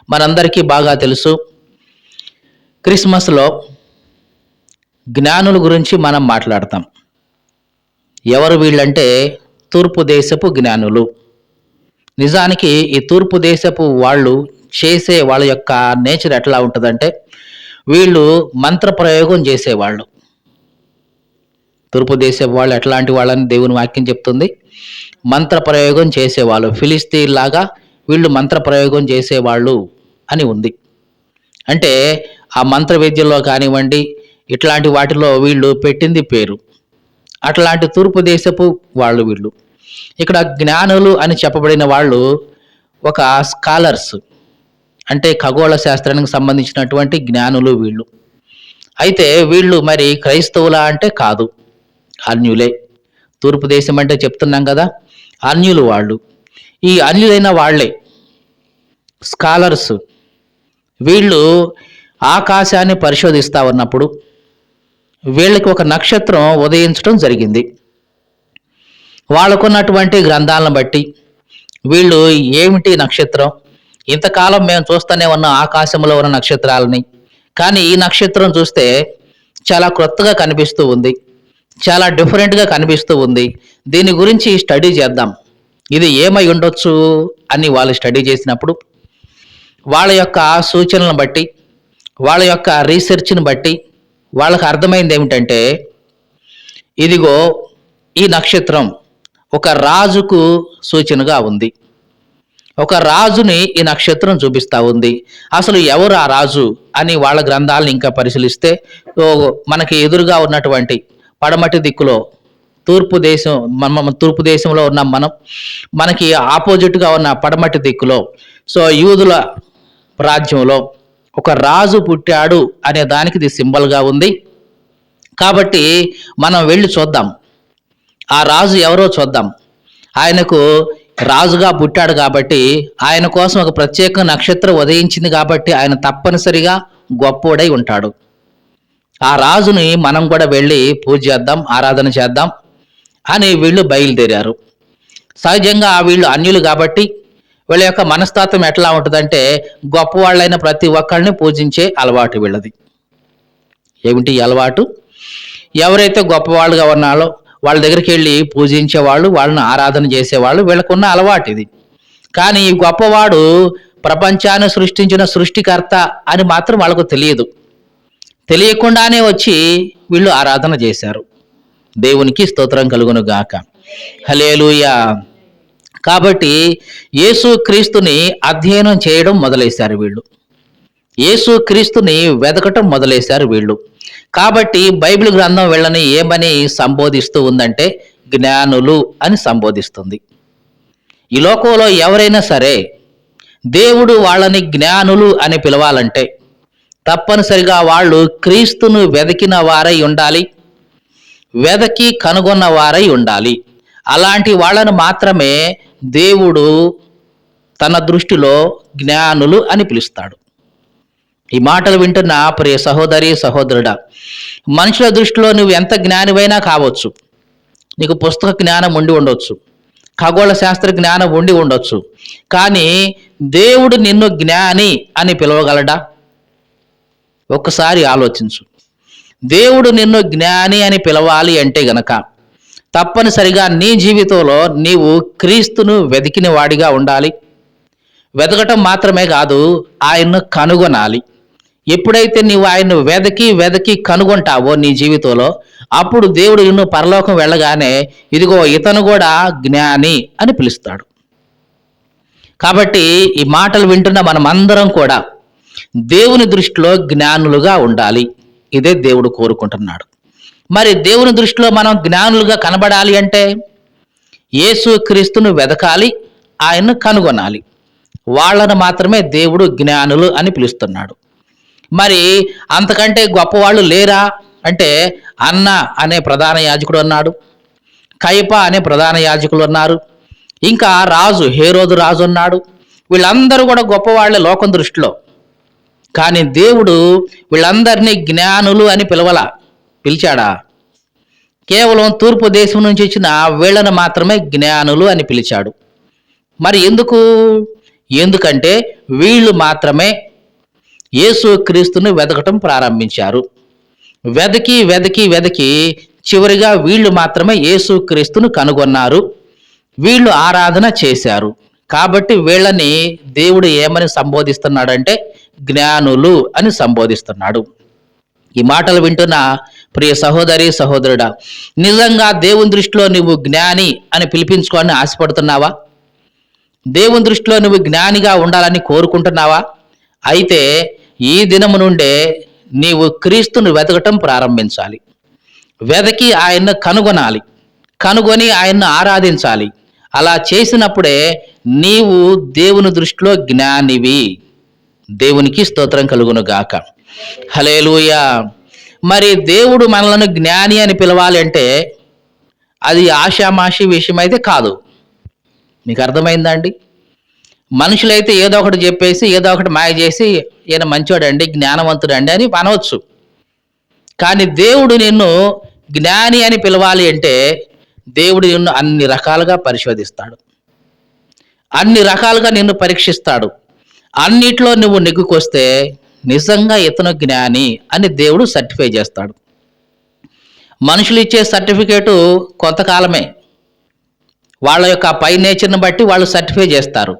మనందరికీ బాగా తెలుసు, క్రిస్మస్లో జ్ఞానుల గురించి మనం మాట్లాడతాం. ఎవరు వీళ్ళంటే తూర్పు దేశపు జ్ఞానులు. నిజానికి ఈ తూర్పు దేశపు వాళ్ళు చేసే వాళ్ళ యొక్క నేచర్ ఎట్లా ఉంటుందంటే, వీళ్ళు మంత్ర ప్రయోగం చేసేవాళ్ళు. తూర్పు దేశపు వాళ్ళు ఎట్లాంటి వాళ్ళని దేవుని వాక్యం చెప్తుంది, మంత్ర ప్రయోగం చేసేవాళ్ళు. ఫిలిస్తీన్లాగా వీళ్ళు మంత్ర ప్రయోగం చేసేవాళ్ళు అని ఉంది. అంటే ఆ మంత్ర విద్యలో కానివ్వండి, ఇట్లాంటి వాటిలో వీళ్ళు పెట్టింది పేరు. అట్లాంటి తూర్పు దేశపు వాళ్ళు వీళ్ళు. ఇక్కడ జ్ఞానులు అని చెప్పబడిన వాళ్ళు ఒక స్కాలర్స్, అంటే ఖగోళ శాస్త్రానికి సంబంధించినటువంటి జ్ఞానులు వీళ్ళు. అయితే వీళ్ళు మరి క్రైస్తవులా అంటే కాదు, అన్యులే. తూర్పు దేశం అంటే చెప్తున్నాం కదా, అన్యులు వాళ్ళు. ఈ అన్యులైన వాళ్ళే స్కాలర్స్. వీళ్ళు ఆకాశాన్ని పరిశోధిస్తూ ఉన్నప్పుడు వీళ్ళకి ఒక నక్షత్రం ఉదయించడం జరిగింది. వాళ్ళకున్నటువంటి గ్రంథాలను బట్టి వీళ్ళు ఏమిటి నక్షత్రం, ఇంతకాలం మేము చూస్తూనే ఉన్నాం ఆకాశంలో ఉన్న నక్షత్రాలని, కానీ ఈ నక్షత్రం చూస్తే చాలా క్రొత్తగా కనిపిస్తూ ఉంది, చాలా డిఫరెంట్గా కనిపిస్తూ ఉంది. దీని గురించి స్టడీ చేద్దాం, ఇది ఏమై ఉండొచ్చు అని వాళ్ళు స్టడీ చేసినప్పుడు వాళ్ళ యొక్క సూచనలను బట్టి, వాళ్ళ యొక్క రీసెర్చ్ని బట్టి వాళ్ళకు అర్థమైంది ఏమిటంటే, ఇదిగో ఈ నక్షత్రం ఒక రాజుకు సూచనగా ఉంది. ఒక రాజుని ఈ నక్షత్రం చూపిస్తూ ఉంది. అసలు ఎవరు ఆ రాజు అని వాళ్ళ గ్రంథాలను ఇంకా పరిశీలిస్తే మనకి ఎదురుగా ఉన్నటువంటి పడమటి దిక్కులో తూర్పు దేశంలో ఉన్నాం మనం. మనకి ఆపోజిట్గా ఉన్న పడమటి దిక్కులో యూదుల రాజ్యంలో ఒక రాజు పుట్టాడు అనే దానికి ఇది సింబల్గా ఉంది. కాబట్టి మనం వెళ్ళి చూద్దాం, ఆ రాజు ఎవరో చూద్దాం. ఆయనకు రాజుగా పుట్టాడు కాబట్టి, ఆయన కోసం ఒక ప్రత్యేక నక్షత్రం ఉదయించింది కాబట్టి ఆయన తప్పనిసరిగా గొప్పోడై ఉంటాడు. ఆ రాజుని మనం కూడా వెళ్ళి పూజ చేద్దాం, ఆరాధన చేద్దాం అని వీళ్ళు బయలుదేరారు. సహజంగా వీళ్ళు అన్యులు కాబట్టి వీళ్ళ యొక్క మనస్తత్వం ఎట్లా ఉంటుందంటే, గొప్పవాళ్ళైన ప్రతి ఒక్కళ్ళని పూజించే అలవాటు వీళ్ళది. ఏమిటి అలవాటు? ఎవరైతే గొప్పవాళ్ళుగా ఉన్నారో వాళ్ళ దగ్గరికి వెళ్ళి పూజించేవాళ్ళు, వాళ్ళని ఆరాధన చేసేవాళ్ళు, వీళ్ళకున్న అలవాటు ఇది. కానీ ఈ గొప్పవాడు ప్రపంచాన్ని సృష్టించిన సృష్టికర్త అని మాత్రం వాళ్ళకు తెలియదు. తెలియకుండానే వచ్చి వీళ్ళు ఆరాధన చేశారు. దేవునికి స్తోత్రం కలుగును గాక. హల్లెలూయా. కాబట్టి యేసు క్రీస్తుని అధ్యయనం చేయడం మొదలేశారు వీళ్ళు. యేసు క్రీస్తుని వెదకటం మొదలేశారు వీళ్ళు. కాబట్టి బైబిల్ గ్రంథం వీళ్ళని ఏమని సంబోధిస్తూ ఉందంటే, జ్ఞానులు అని సంబోధిస్తుంది. ఈ లోకంలో ఎవరైనా సరే దేవుడు వాళ్ళని జ్ఞానులు అని పిలవాలంటే తప్పనిసరిగా వాళ్ళు క్రీస్తును వెతికిన వారై ఉండాలి, వెదకి కనుగొన్న వారై ఉండాలి. అలాంటి వాళ్ళను మాత్రమే దేవుడు తన దృష్టిలో జ్ఞానులు అని పిలుస్తాడు. ఈ మాటలు వింటున్న ప్రియ సహోదరి సహోదరుడా, మనుషుల దృష్టిలో నువ్వు ఎంత జ్ఞానివైనా కావచ్చు, నీకు పుస్తక జ్ఞానం ఉండి ఉండొచ్చు, ఖగోళ శాస్త్ర జ్ఞానం ఉండి ఉండొచ్చు, కానీ దేవుడు నిన్ను జ్ఞాని అని పిలవగలడా? ఒక్కసారి ఆలోచించు. దేవుడు నిన్ను జ్ఞాని అని పిలవాలి అంటే గనక తప్పనిసరిగా నీ జీవితంలో నీవు క్రీస్తును వెతికిన వాడిగా ఉండాలి. వెతకటం మాత్రమే కాదు, ఆయన్ను కనుగొనాలి. ఎప్పుడైతే నీవు ఆయన్ను వెదకి కనుగొంటావో నీ జీవితంలో, అప్పుడు దేవుడు నిన్ను పరలోకం వెళ్ళగానే ఇదిగో ఇతను కూడా జ్ఞాని అని పిలుస్తాడు. కాబట్టి ఈ మాటలు వింటున్న మనమందరం కూడా దేవుని దృష్టిలో జ్ఞానులుగా ఉండాలి. ఇదే దేవుడు కోరుకుంటున్నాడు. మరి దేవుని దృష్టిలో మనం జ్ఞానులుగా కనబడాలి అంటే యేసు క్రీస్తును వెదకాలి, ఆయన్ను కనుగొనాలి. వాళ్ళను మాత్రమే దేవుడు జ్ఞానులు అని పిలుస్తున్నాడు. మరి అంతకంటే గొప్పవాళ్ళు లేరా అంటే, అన్న అనే ప్రధాన యాజకుడు అన్నాడు, కయప అనే ప్రధాన యాజకులు ఉన్నారు, ఇంకా రాజు హేరోదు రాజు ఉన్నాడు. వీళ్ళందరూ కూడా గొప్పవాళ్ళే లోకం దృష్టిలో. కానీ దేవుడు వీళ్ళందరినీ జ్ఞానులు అని పిలిచాడా? కేవలం తూర్పు దేశం నుంచి వచ్చిన వీళ్ళను మాత్రమే జ్ఞానులు అని పిలిచాడు. మరి ఎందుకు? ఎందుకంటే వీళ్ళు మాత్రమే యేసుక్రీస్తును వెతకటం ప్రారంభించారు. వెతికి వెతికి వెతికి చివరిగా వీళ్ళు మాత్రమే యేసుక్రీస్తును కనుగొన్నారు. వీళ్ళు ఆరాధన చేశారు. కాబట్టి వీళ్ళని దేవుడు ఏమని సంబోధిస్తున్నాడంటే జ్ఞానులు అని సంబోధిస్తున్నాడు. ఈ మాటలు వింటున్న ప్రియ సహోదరి సహోదరుడా, నిజంగా దేవుని దృష్టిలో నువ్వు జ్ఞాని అని పిలిపించుకోవాలని ఆశపడుతున్నావా? దేవుని దృష్టిలో నువ్వు జ్ఞానిగా ఉండాలని కోరుకుంటున్నావా? అయితే ఈ దినము నుండే నీవు క్రీస్తును వెతకటం ప్రారంభించాలి. వెతకి ఆయన్ను కనుగొనాలి. కనుగొని ఆయన్ను ఆరాధించాలి. అలా చేసినప్పుడే నీవు దేవుని దృష్టిలో జ్ఞానివి. దేవునికి స్తోత్రం కలుగును గాక. హల్లెలూయా. మరి దేవుడు మనలను జ్ఞాని అని పిలవాలి అంటే అది ఆషామాషి విషయం అయితే కాదు. మీకు అర్థమైందా అండి? మనుషులైతే ఏదో ఒకటి చెప్పేసి ఏదో ఒకటి మాయ చేసి ఈయన మంచోడండి, జ్ఞానవంతుడండి అని అనవచ్చు. కానీ దేవుడు నిన్ను జ్ఞాని అని పిలవాలి అంటే దేవుడు నిన్ను అన్ని రకాలుగా పరిశోధిస్తాడు. అన్ని రకాలుగా నిన్ను పరీక్షిస్తాడు. అన్నిట్లో నువ్వు నెగ్గుకొస్తే నిజంగా ఇతను జ్ఞాని అని దేవుడు సర్టిఫై చేస్తాడు. మనుషులు ఇచ్చే సర్టిఫికేటు కొంతకాలమే. వాళ్ళ యొక్క పై నేచర్ని బట్టి వాళ్ళు సర్టిఫై చేస్తారు.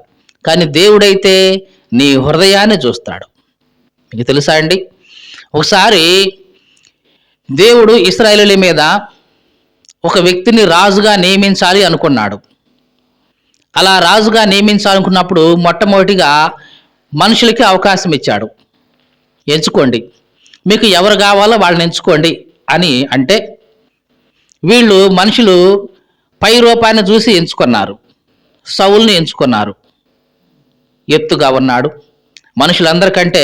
కానీ దేవుడైతే నీ హృదయాన్ని చూస్తాడు. మీకు తెలుసా అండి? ఒకసారి దేవుడు ఇశ్రాయేలీయుల మీద ఒక వ్యక్తిని రాజుగా నియమించాలి అనుకున్నాడు. అలా రాజుగా నియమించాలనుకున్నప్పుడు మొట్టమొదటిగా మనుషులకి అవకాశం ఇచ్చాడు. ఎంచుకోండి, మీకు ఎవరు కావాలో వాళ్ళని ఎంచుకోండి అని అంటే వీళ్ళు మనుషులు పై రూపాన్ని చూసి ఎంచుకున్నారు. సౌలుని ఎంచుకున్నారు. ఎత్తుగా ఉన్నాడు, మనుషులందరికంటే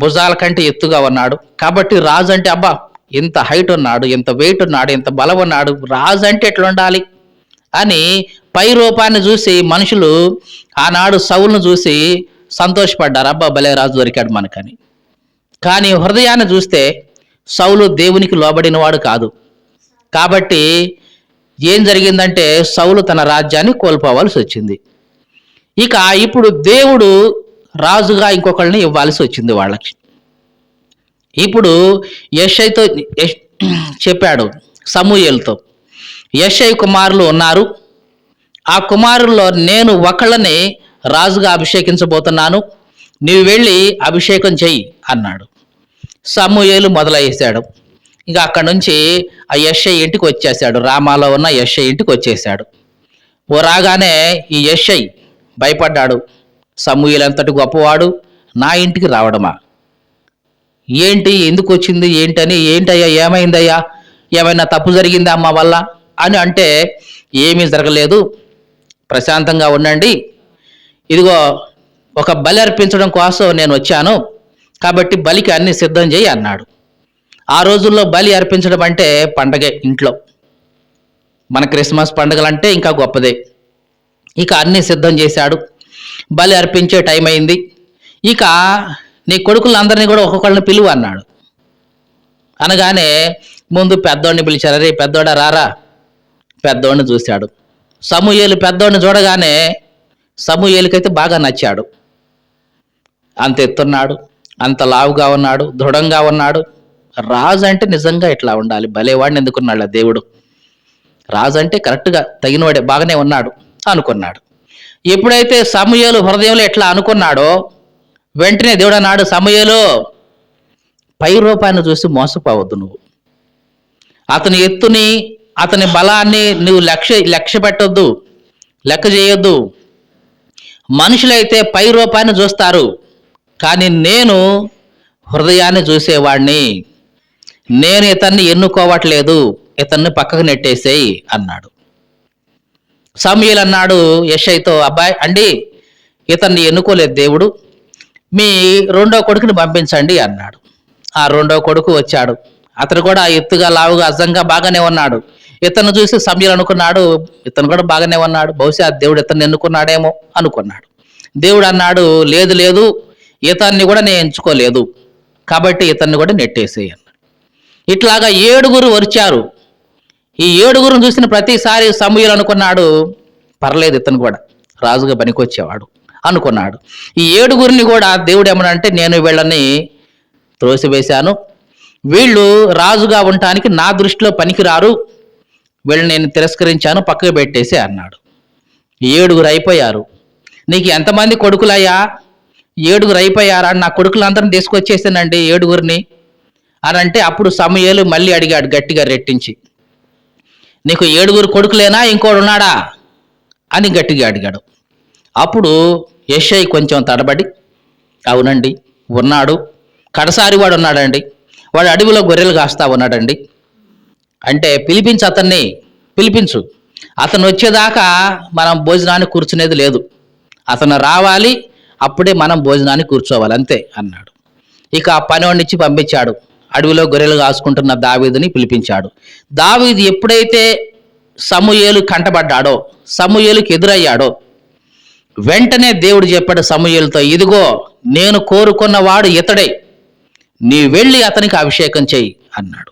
భుజాల కంటే ఎత్తుగా ఉన్నాడు. కాబట్టి రాజు అంటే అబ్బా ఇంత హైట్ ఉన్నాడు, ఇంత వెయిట్ ఉన్నాడు, ఇంత బలం ఉన్నాడు, రాజు అంటే ఎట్లా ఉండాలి అని పై రూపాన్ని చూసి మనుషులు ఆనాడు సౌలును చూసి సంతోషపడ్డారు. అబ్బా భలే రాజు దొరికాడు మనకని. కానీ హృదయాన్ని చూస్తే సౌలు దేవునికి లోబడినవాడు కాదు. కాబట్టి ఏం జరిగిందంటే సౌలు తన రాజ్యాన్ని కోల్పోవాల్సి వచ్చింది. ఇక ఇప్పుడు దేవుడు రాజుగా ఇంకొకరిని ఇవ్వాల్సి వచ్చింది వాళ్ళకి. ఇప్పుడు యెషైతో చెప్పాడు సమూయేలుతో, యెషై కుమారులు ఉన్నారు, ఆ కుమారుల్లో నేను ఒకళ్ళని రాజుగా అభిషేకించబోతున్నాను, నీవు వెళ్ళి అభిషేకం చెయ్యి అన్నాడు. సమూయేలు మొదలయ్యేశాడు. ఇక అక్కడి నుంచి ఆ యెషై ఇంటికి వచ్చేసాడు. రామాలో ఉన్న యెషై ఇంటికి వచ్చేసాడు. ఓ రాగానే ఈ యెషై భయపడ్డాడు. సమూయేలు అంతటి గొప్పవాడు నా ఇంటికి రావడమా, ఏంటి, ఎందుకు వచ్చింది ఏంటని, ఏంటయ్యా ఏమైందయ్యా, ఏమైనా తప్పు జరిగిందా అమ్మ వల్ల అని అంటే ఏమీ జరగలేదు, ప్రశాంతంగా ఉండండి, ఇదిగో ఒక బలి అర్పించడం కోసం నేను వచ్చాను, కాబట్టి బలికి అన్ని సిద్ధం చేయి అన్నాడు. ఆ రోజుల్లో బలి అర్పించడం అంటే పండగే. ఇంట్లో మన క్రిస్మస్ పండుగలంటే ఇంకా గొప్పదే. ఇక అన్ని సిద్ధం చేశాడు. బలి అర్పించే టైం అయింది. ఇక నీ కొడుకులందరినీ కూడా ఒక్కొక్కళ్ళని పిలువు అన్నాడు. అనగానే ముందు పెద్దోడిని పిలిచారు. రే పెద్దోడా రారా. పెద్దోడిని చూశాడు. సమూయేలు పెద్దోడిని చూడగానే సమూయేలుకైతే బాగా నచ్చాడు. అంత ఎత్తున్నాడు, అంత లావుగా ఉన్నాడు, దృఢంగా ఉన్నాడు. రాజు అంటే నిజంగా ఇట్లా ఉండాలి, భలేవాడిని ఎందుకున్నాడు దేవుడు, రాజు అంటే కరెక్ట్గా తగినవాడే, బాగానే ఉన్నాడు అనుకున్నాడు. ఎప్పుడైతే సమూయేలు హృదయంలో ఎట్లా అనుకున్నాడో వెంటనే దేవుడు అన్నాడు, సమూయేలు పై రూపాన్ని చూసి మోసపోవద్దు, నువ్వు అతని ఎత్తుని అతని బలాన్ని నువ్వు లక్ష్య పెట్టొద్దు, లెక్క చేయొద్దు. మనుషులైతే పై రూపాన్ని చూస్తారు, కానీ నేను హృదయాన్ని చూసేవాడిని, నేను ఇతన్ని ఎన్నుకోవట్లేదు, ఇతన్ని పక్కకు నెట్టేసేయి అన్నాడు. సమూయేలు అన్నాడు యెషైతో, అబ్బాయి అండి ఇతన్ని ఎన్నుకోలేదు దేవుడు, మీ రెండో కొడుకుని పంపించండి అన్నాడు. ఆ రెండో కొడుకు వచ్చాడు. అతను కూడా ఎత్తుగా లావుగా అజ్జంగా బాగానే ఉన్నాడు. ఇతను చూసి సమూయేలు అనుకున్నాడు, ఇతను కూడా బాగానే ఉన్నాడు, బహుశా దేవుడు ఇతన్ని ఎన్నుకున్నాడేమో అనుకున్నాడు. దేవుడు అన్నాడు, లేదు లేదు, ఇతన్ని కూడా నేను ఎంచుకోలేదు, కాబట్టి ఇతన్ని కూడా నెట్టేసేయి అన్నాడు. ఇట్లాగా 7 వచ్చారు. ఈ 7 చూసిన ప్రతిసారి సమూయేలు అనుకున్నాడు, పర్లేదు ఇతను కూడా రాజుగా పనికొచ్చేవాడు అనుకున్నాడు. ఈ 7గురిని కూడా దేవుడు ఏమనంటే, నేను వీళ్ళని త్రోసివేశాను, వీళ్ళు రాజుగా ఉండటానికి నా దృష్టిలో పనికిరారు, వీళ్ళని నేను తిరస్కరించాను, పక్కకు పెట్టేసి అన్నాడు. 7గురు అయిపోయారు. నీకు ఎంతమంది కొడుకులయ్యా? 7గురు అయిపోయారా? నా కొడుకులందరిని తీసుకొచ్చేసానండి 7గురిని అని అంటే, అప్పుడు సమూయేలు మళ్ళీ అడిగాడు గట్టిగా రెట్టించి, నీకు 7గురు కొడుకులేనా, ఇంకోడు ఉన్నాడా అని గట్టిగా అడిగాడు. అప్పుడు యెషై కొంచెం తడబడి, అవునండి ఉన్నాడు, కడసారి వాడు ఉన్నాడండి, వాడు అడవిలో గొర్రెలు కాస్తా ఉన్నాడండి అంటే, అతన్ని పిలిపించు, అతను వచ్చేదాకా మనం భోజనానికి కూర్చునేది లేదు, అతను రావాలి, అప్పుడే మనం భోజనానికి కూర్చోవాలి అంతే అన్నాడు. ఇక ఆ పనివాడినిచ్చి పంపించాడు. అడవిలో గొర్రెలు కాసుకుంటున్న దావీదుని పిలిపించాడు. దావీదు ఎప్పుడైతే సమూయేలు కంటబడ్డాడో, సమూయేలుకి ఎదురయ్యాడో, వెంటనే దేవుడు చెప్పాడు సమూయేలుతో, ఇదిగో నేను కోరుకున్నవాడు ఇతడే, నీ వెళ్ళి అతనికి అభిషేకం చెయ్యి అన్నాడు.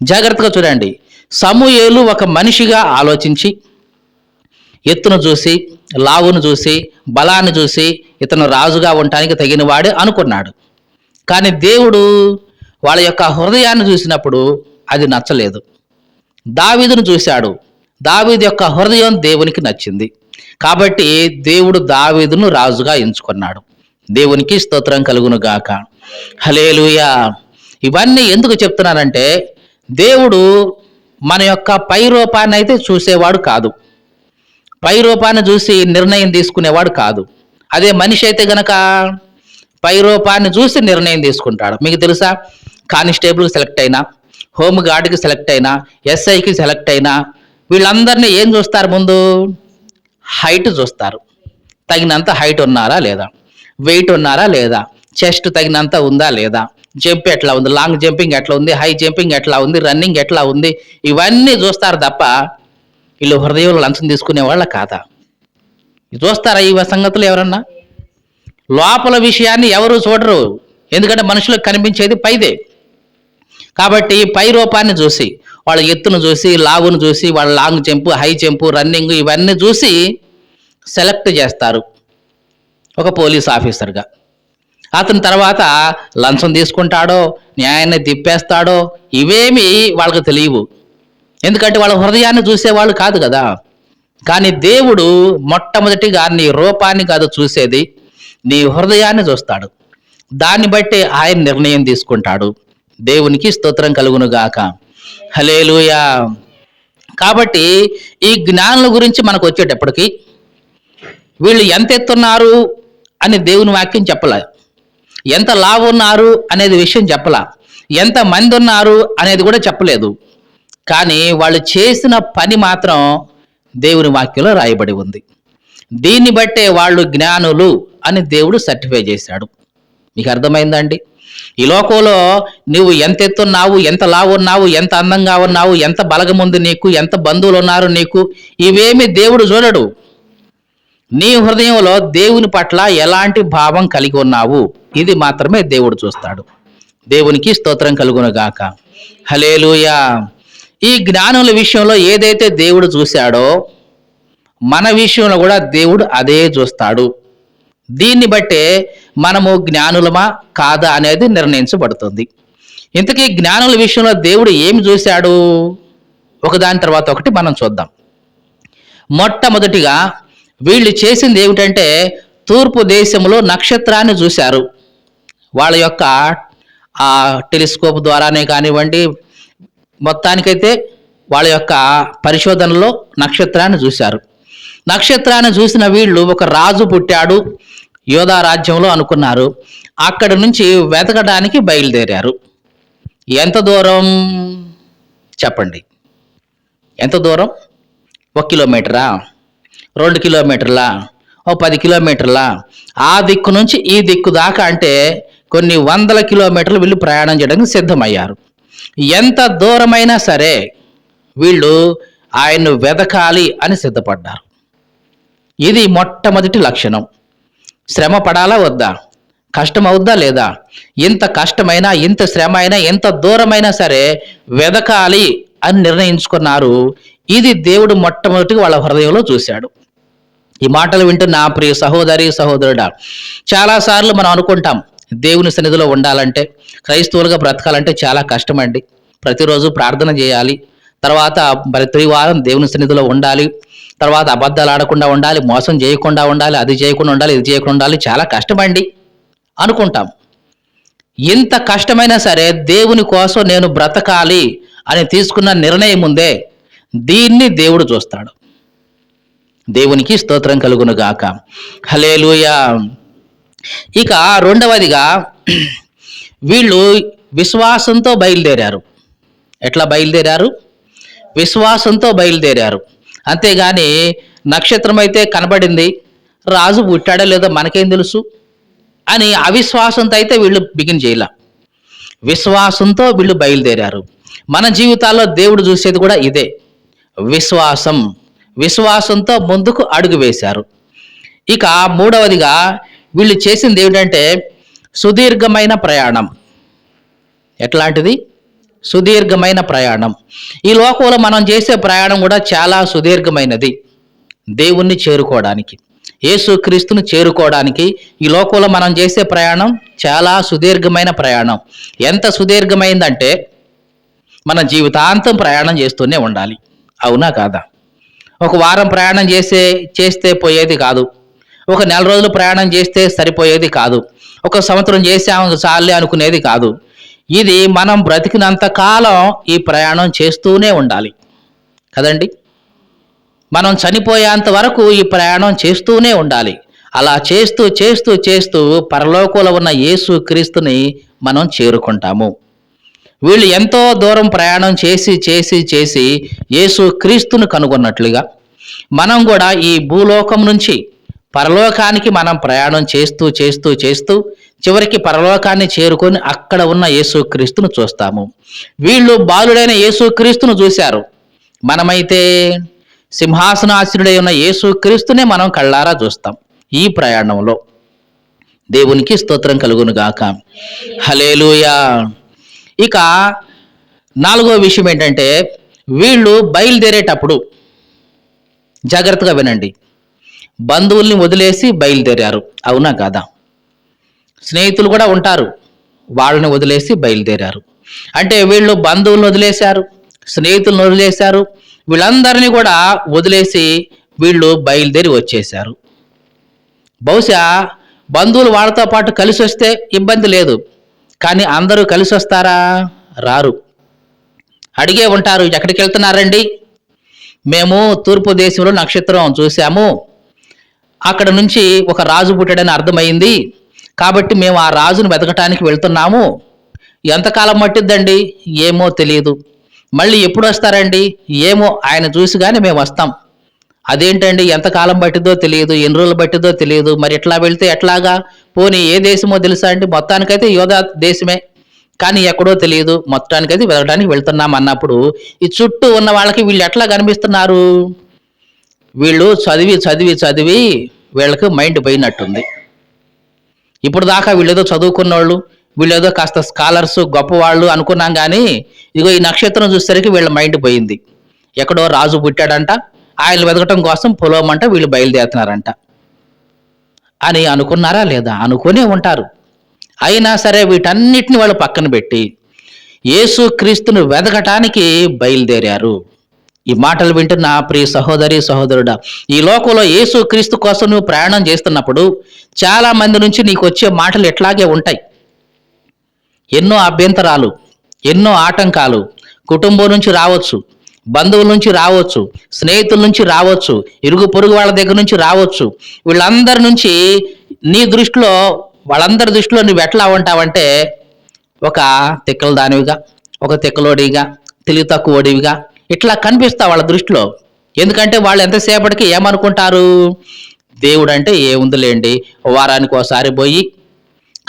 జాగ్రత్తగా చూడండి, సమూయేలు ఒక మనిషిగా ఆలోచించి, ఎత్తును చూసి, లావును చూసి, బలాన్ని చూసి ఇతను రాజుగా ఉండటానికి తగినవాడే అనుకున్నాడు. కానీ దేవుడు వాళ్ళ యొక్క హృదయాన్ని చూసినప్పుడు అది నచ్చలేదు. దావీదును చూశాడు, దావీదు యొక్క హృదయం దేవునికి నచ్చింది. కాబట్టి దేవుడు దావీదును రాజుగా ఎంచుకున్నాడు. దేవునికి స్తోత్రం కలుగును గాక. హల్లెలూయా. ఇవన్నీ ఎందుకు చెప్తున్నానంటే, దేవుడు మన యొక్క పై రూపాన్ని అయితే చూసేవాడు కాదు, పై రూపాన్ని చూసి నిర్ణయం తీసుకునేవాడు కాదు. అదే మనిషి అయితే గనక పై రూపాన్ని చూసి నిర్ణయం తీసుకుంటాడు. మీకు తెలుసా, కానిస్టేబుల్కి సెలెక్ట్ అయినా, హోమ్ గార్డ్కి సెలెక్ట్ అయినా, ఎస్ఐకి సెలెక్ట్ అయినా, వీళ్ళందరినీ ఏం చూస్తారు? ముందు హైట్ చూస్తారు, తగినంత హైట్ ఉన్నారా లేదా, వెయిట్ ఉన్నారా లేదా, చెస్ట్ తగినంత ఉందా లేదా, జంప్ ఎట్లా ఉంది, లాంగ్ జంపింగ్ ఎట్లా ఉంది, హై జంపింగ్ ఎట్లా ఉంది, రన్నింగ్ ఎట్లా ఉంది, ఇవన్నీ చూస్తారు తప్ప వీళ్ళు హృదయంలో లంచం తీసుకునే వాళ్ళ కాదా? చూస్తారా ఈ సంగతులు ఎవరన్నా? లోపల విషయాన్ని ఎవరు చూడరు, ఎందుకంటే మనుషులకు కనిపించేది పైదే. కాబట్టి పై రూపాన్ని చూసి, వాళ్ళ ఎత్తును చూసి, లావును చూసి, వాళ్ళ long jump, high jump, running ఇవన్నీ చూసి సెలెక్ట్ చేస్తారు ఒక పోలీస్ ఆఫీసర్గా. అతని తర్వాత లంచం తీసుకుంటాడో, న్యాయాన్ని తిప్పేస్తాడో, ఇవేమి వాళ్ళకి తెలియవు, ఎందుకంటే వాళ్ళ హృదయాన్ని చూసేవాళ్ళు కాదు కదా. కానీ దేవుడు మొట్టమొదటిగా నీ రూపాన్ని కాదు చూసేది, నీ హృదయాన్ని చూస్తాడు. దాన్ని బట్టి ఆయన నిర్ణయం తీసుకుంటాడు. దేవునికి స్తోత్రం కలుగును గాక. హల్లెలూయా. కాబట్టి ఈ జ్ఞానుల గురించి మనకు వచ్చేటప్పటికి, వీళ్ళు ఎంత ఎత్తున్నారు అని దేవుని వాక్యం చెప్పలే, ఎంత లావు ఉన్నారు అనేది విషయం చెప్పలా, ఎంత మంది ఉన్నారు అనేది కూడా చెప్పలేదు. కానీ వాళ్ళు చేసిన పని మాత్రం దేవుని వాక్యంలో రాయబడి ఉంది. దీన్ని బట్టే వాళ్ళు జ్ఞానులు అని దేవుడు సర్టిఫై చేశాడు. మీకు అర్థమైందండి? ఈ లోకంలో నువ్వు ఎంత ఎత్తున్నావు, ఎంత లావు ఉన్నావు, ఎంత అందంగా ఉన్నావు, ఎంత బలగం ఉంది నీకు, ఎంత బంధువులు ఉన్నారు నీకు, ఇవేమి దేవుడు చూడడు. నీ హృదయంలో దేవుని పట్ల ఎలాంటి భావం కలిగి ఉన్నావు, ఇది మాత్రమే దేవుడు చూస్తాడు. దేవునికి స్తోత్రం కలుగును గాక. హల్లెలూయా. ఈ జ్ఞానుల విషయంలో ఏదైతే దేవుడు చూశాడో, మన విషయంలో కూడా దేవుడు అదే చూస్తాడు. దీన్ని బట్టే మనము జ్ఞానులమా కాదా అనేది నిర్ణయించబడుతుంది. ఇంతకీ జ్ఞానుల విషయంలో దేవుడు ఏమి చూశాడు? ఒకదాని తర్వాత ఒకటి మనం చూద్దాం. మొట్టమొదటిగా వీళ్ళు చేసింది ఏమిటంటే, తూర్పు దేశంలో నక్షత్రాన్ని చూశారు. వాళ్ళ యొక్క ఆ టెలిస్కోప్ ద్వారానే కానివ్వండి, మొత్తానికైతే వాళ్ళ యొక్క పరిశోధనలో నక్షత్రాన్ని చూశారు. నక్షత్రాన్ని చూసిన వీళ్ళు ఒక రాజు పుట్టాడు యోధా రాజ్యంలో అనుకున్నారు. అక్కడి నుంచి వెతకడానికి బయలుదేరారు. ఎంత దూరం చెప్పండి? ఎంత దూరం? 1 కిలోమీటరా, 2 కిలోమీటర్లా, 10 కిలోమీటర్లా? ఆ దిక్కు నుంచి ఈ దిక్కు దాకా అంటే కొన్ని వందల కిలోమీటర్లు వీళ్ళు ప్రయాణం చేయడానికి సిద్ధమయ్యారు. ఎంత దూరమైనా సరే వీళ్ళు ఆయన్ను వెతకాలి అని సిద్ధపడ్డారు. ఇది మొట్టమొదటి లక్షణం. శ్రమ పడాలా వద్దా? కష్టం అవుద్దా లేదా? ఎంత కష్టమైనా, ఎంత శ్రమ అయినా, ఎంత దూరమైనా సరే వెతకాలి అని నిర్ణయించుకున్నారు. ఇది దేవుడు మొట్టమొదటిగా వాళ్ళ హృదయంలో చూశాడు. ఈ మాటలు వింటున్న ప్రియ సహోదరి సహోదరుడా, చాలాసార్లు మనం అనుకుంటాం దేవుని సన్నిధిలో ఉండాలంటే, క్రైస్తవులుగా బ్రతకాలంటే చాలా కష్టమండి. ప్రతిరోజు ప్రార్థన చేయాలి, తర్వాత ప్రతి వారం దేవుని సన్నిధిలో ఉండాలి, తర్వాత అబద్ధాలు ఆడకుండా ఉండాలి, మోసం చేయకుండా ఉండాలి, అది చేయకుండా ఉండాలి, ఇది చేయకుండా ఉండాలి, చాలా కష్టమండి అనుకుంటాం. ఎంత కష్టమైనా సరే దేవుని కోసం నేను బ్రతకాలి అని తీసుకున్న నిర్ణయం ఉందే, దీన్ని దేవుడు చూస్తాడు. దేవునికి స్తోత్రం కలుగును గాక. హల్లెలూయా. ఇక రెండవదిగా వీళ్ళు విశ్వాసంతో బయలుదేరారు. ఎట్లా బయలుదేరారు? విశ్వాసంతో బయలుదేరారు. అంతేగాని నక్షత్రం అయితే కనబడింది, రాజు పుట్టాడో లేదో మనకేం తెలుసు అని అవిశ్వాసంతో అయితే వీళ్ళు బిగిన్ చేయాల. విశ్వాసంతో వీళ్ళు బయలుదేరారు. మన జీవితాల్లో దేవుడు చూసేది కూడా ఇదే, విశ్వాసం. విశ్వాసంతో ముందుకు అడుగు వేశారు. ఇక మూడవదిగా వీళ్ళు చేసింది ఏమిటంటే సుదీర్ఘమైన ప్రయాణం. ఎట్లాంటిది? సుదీర్ఘమైన ప్రయాణం. ఈ లోకంలో మనం చేసే ప్రయాణం కూడా చాలా సుదీర్ఘమైనది. దేవుణ్ణి చేరుకోవడానికి, యేసుక్రీస్తును చేరుకోవడానికి ఈ లోకంలో మనం చేసే ప్రయాణం చాలా సుదీర్ఘమైన ప్రయాణం. ఎంత సుదీర్ఘమైందంటే మన జీవితాంతం ప్రయాణం చేస్తూనే ఉండాలి. అవునా కాదా? ఒక వారం ప్రయాణం చేస్తే పోయేది కాదు. ఒక నెల రోజులు ప్రయాణం చేస్తే సరిపోయేది కాదు. ఒక సంవత్సరం చేసాము చాలే అనుకునేది కాదు. ఇది మనం బ్రతికినంత కాలం ఈ ప్రయాణం చేస్తూనే ఉండాలి కదండి. మనం చనిపోయేంత వరకు ఈ ప్రయాణం చేస్తూనే ఉండాలి. అలా చేస్తూ చేస్తూ చేస్తూ పరలోకంలో ఉన్న యేసు క్రీస్తుని మనం చేరుకుంటాము. వీళ్ళు ఎంతో దూరం ప్రయాణం చేసి చేసి చేసి యేసు క్రీస్తును కనుగొన్నట్లుగా మనం కూడా ఈ భూలోకం నుంచి పరలోకానికి మనం ప్రయాణం చేస్తూ చేస్తూ చేస్తూ చివరికి పరలోకాన్ని చేరుకొని అక్కడ ఉన్న యేసుక్రీస్తును చూస్తాము. వీళ్ళు బాలుడైన యేసుక్రీస్తును చూశారు. మనమైతే సింహాసనాసీనుడై ఉన్న యేసుక్రీస్తునే మనం కళ్ళారా చూస్తాం ఈ ప్రయాణంలో. దేవునికి స్తోత్రం కలుగును గాక. హల్లెలూయా. ఇక నాలుగో విషయం ఏంటంటే వీళ్ళు బయలుదేరేటప్పుడు జాగ్రత్తగా వినండి, బంధువుల్ని వదిలేసి బయలుదేరారు. అవునా కాదా? స్నేహితులు కూడా ఉంటారు, వాళ్ళని వదిలేసి బయలుదేరారు. అంటే వీళ్ళు బంధువులను వదిలేశారు, స్నేహితులను వదిలేశారు, వీళ్ళందరినీ కూడా వదిలేసి వీళ్ళు బయలుదేరి వచ్చేశారు. బహుశా బంధువులు వాళ్ళతో పాటు కలిసి వస్తే ఇబ్బంది లేదు, కానీ అందరూ కలిసి వస్తారా? రారు. అడిగే ఉంటారు, ఎక్కడికి వెళ్తున్నారండి? మేము తూర్పు దేశంలో నక్షత్రం చూసాము, అక్కడ నుంచి ఒక రాజు పుట్టాడని అర్థమైంది, కాబట్టి మేము ఆ రాజును వెతకటానికి వెళ్తున్నాము. ఎంతకాలం పట్టిద్దండి? ఏమో తెలియదు. మళ్ళీ ఎప్పుడు వస్తారండి? ఏమో, ఆయన చూసి కానీ మేము వస్తాం. అదేంటండి, ఎంతకాలం పట్టిద్దో తెలియదు, ఎన్ని రోజులు పట్టిద్దో తెలియదు, మరి ఎట్లా వెళ్తే ఎట్లాగా? పోనీ ఏ దేశమో తెలుసా అండి? మొత్తానికైతే యోధా దేశమే, కానీ ఎక్కడో తెలియదు, మొత్తానికైతే వెళ్ళడానికి వెళ్తున్నాం అన్నప్పుడు ఈ చుట్టూ ఉన్న వాళ్ళకి వీళ్ళు ఎట్లా కనిపిస్తున్నారు? వీళ్ళు చదివి చదివి చదివి వీళ్ళకి మైండ్ పోయినట్టుంది. ఇప్పుడు దాకా వీళ్ళేదో చదువుకున్నోళ్ళు, వీళ్ళేదో కాస్త స్కాలర్స్ గొప్పవాళ్ళు అనుకున్నాం, కానీ ఇగో ఈ నక్షత్రం చూసేసరికి వీళ్ళ మైండ్ పోయింది. ఎక్కడో రాజు పుట్టాడంట, ఆయన వెతకటం కోసం పొలవమంట వీళ్ళు బయలుదేరుతున్నారంట అని అనుకున్నారా లేదా? అనుకునే ఉంటారు. అయినా సరే వీటన్నిటిని వాళ్ళు పక్కన పెట్టి యేసుక్రీస్తును వెతకటానికి బయలుదేరారు. ఈ మాటలు వింటున్న ప్రియ సహోదరి సహోదరుడా, ఈ లోకంలో యేసుక్రీస్తు కోసం నువ్వు ప్రయాణం చేస్తున్నప్పుడు చాలా మంది నుంచి నీకు వచ్చే మాటలు ఎట్లాగే ఉంటాయి. ఎన్నో అభ్యంతరాలు, ఎన్నో ఆటంకాలు కుటుంబం నుంచి రావచ్చు, బంధువుల నుంచి రావచ్చు, స్నేహితుల నుంచి రావచ్చు, ఇరుగు పొరుగు వాళ్ళ దగ్గర నుంచి రావచ్చు. వీళ్ళందరి నుంచి నీ దృష్టిలో, వాళ్ళందరి దృష్టిలో నువ్వు ఎట్లా ఉంటావంటే ఒక తిక్కల దానివిగా, ఒక తిక్కలోడిగా, తెలివి తక్కువడివిగా ఇట్లా కనిపిస్తావు వాళ్ళ దృష్టిలో. ఎందుకంటే వాళ్ళు ఎంతసేపటికి ఏమనుకుంటారు? దేవుడు అంటే ఏముందిలేండి, వారానికి ఒకసారి పోయి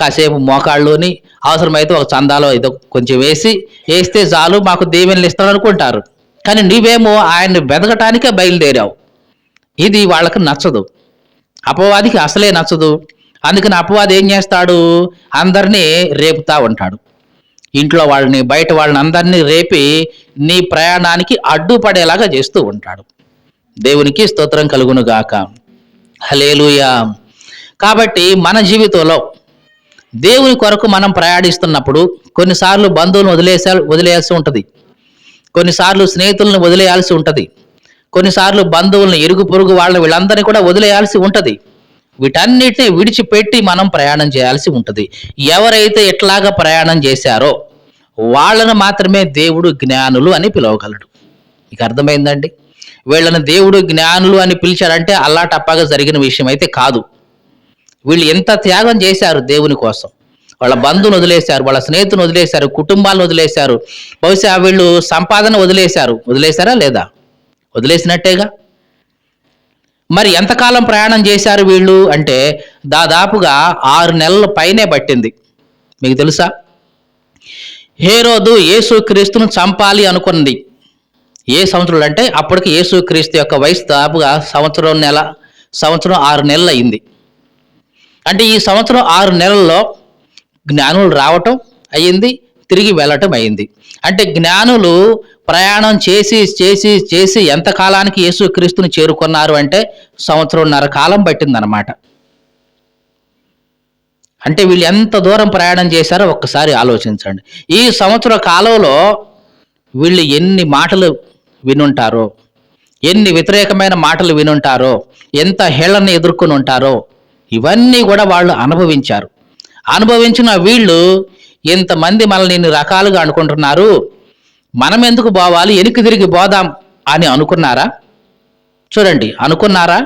కాసేపు మోకాళ్ళుని అవసరమైతే ఒక చందాలో ఏదో కొంచెం వేస్తే చాలు, మాకు దీవెనలు ఇస్తాను అనుకుంటారు. కానీ నీవేమో ఆయన్ని వెతకటానికే బయలుదేరావు. ఇది వాళ్ళకి నచ్చదు, అపవాదికి అసలే నచ్చదు. అందుకని అపవాది ఏం చేస్తాడు? అందరినీ రేపుతా ఉంటాడు. ఇంట్లో వాళ్ళని, బయట వాళ్ళని అందరినీ రేపి నీ ప్రయాణానికి అడ్డుపడేలాగా చేస్తూ ఉంటాడు. దేవునికి స్తోత్రం కలుగును గాక. హల్లెలూయా. కాబట్టి మన జీవితంలో దేవుని కొరకు మనం ప్రయాణిస్తున్నప్పుడు కొన్నిసార్లు బంధువులను వదిలేయాల్సి ఉంటుంది. కొన్నిసార్లు స్నేహితులను వదిలేయాల్సి ఉంటుంది. కొన్నిసార్లు బంధువులను, ఇరుగు పొరుగు వాళ్ళని, వీళ్ళందరినీ కూడా వదిలేయాల్సి ఉంటుంది. వీటన్నిటిని విడిచిపెట్టి మనం ప్రయాణం చేయాల్సి ఉంటుంది. ఎవరైతే ఎట్లాగా ప్రయాణం చేశారో వాళ్ళను మాత్రమే దేవుడు జ్ఞానులు అని పిలవగలడు. మీకు అర్థమైందండి? వీళ్ళని దేవుడు జ్ఞానులు అని పిలిచాడంటే అల్లాటప్పగా జరిగిన విషయం అయితే కాదు. వీళ్ళు ఎంత త్యాగం చేశారు దేవుని కోసం. వాళ్ళ బంధువును వదిలేశారు, వాళ్ళ స్నేహితులను వదిలేశారు, కుటుంబాలను వదిలేశారు, బహుశా వీళ్ళు సంపాదన వదిలేశారు. వదిలేశారా లేదా? వదిలేసినట్టేగా. మరి ఎంతకాలం ప్రయాణం చేశారు వీళ్ళు అంటే దాదాపుగా 6 నెలల పైనే పట్టింది. మీకు తెలుసా? హేరోదు యేసుక్రీస్తును చంపాలి అనుకున్నది ఏ సంవత్సరం అంటే అప్పటికి యేసుక్రీస్తు యొక్క వయసు దాదాపుగా సంవత్సరం 6 నెలలు అయింది. అంటే ఈ సంవత్సరం 6 నెలల్లో జ్ఞానులు రావటం అయ్యింది, తిరిగి వెళ్ళటం అయింది. అంటే జ్ఞానులు ప్రయాణం చేసి చేసి చేసి ఎంత కాలానికి యేసుక్రీస్తుని చేరుకున్నారు అంటే 1.5 సంవత్సరం కాలం పట్టిందనమాట. అంటే వీళ్ళు ఎంత దూరం ప్రయాణం చేశారో ఒక్కసారి ఆలోచించండి. ఈ సంవత్సర కాలంలో వీళ్ళు ఎన్ని మాటలు వినుంటారో, ఎన్ని వ్యతిరేకమైన మాటలు వినుంటారో, ఎంత హేళన ఎదుర్కొని ఉంటారో, ఇవన్నీ కూడా వాళ్ళు అనుభవించారు. అనుభవించిన వీళ్ళు ఇంతమంది మనల్ని ఇన్ని రకాలుగా అనుకుంటున్నారు, మనం ఎందుకు పోవాలి, వెనక్కి తిరిగి పోదాం అని అనుకున్నారా? చూడండి, అనుకున్నారా?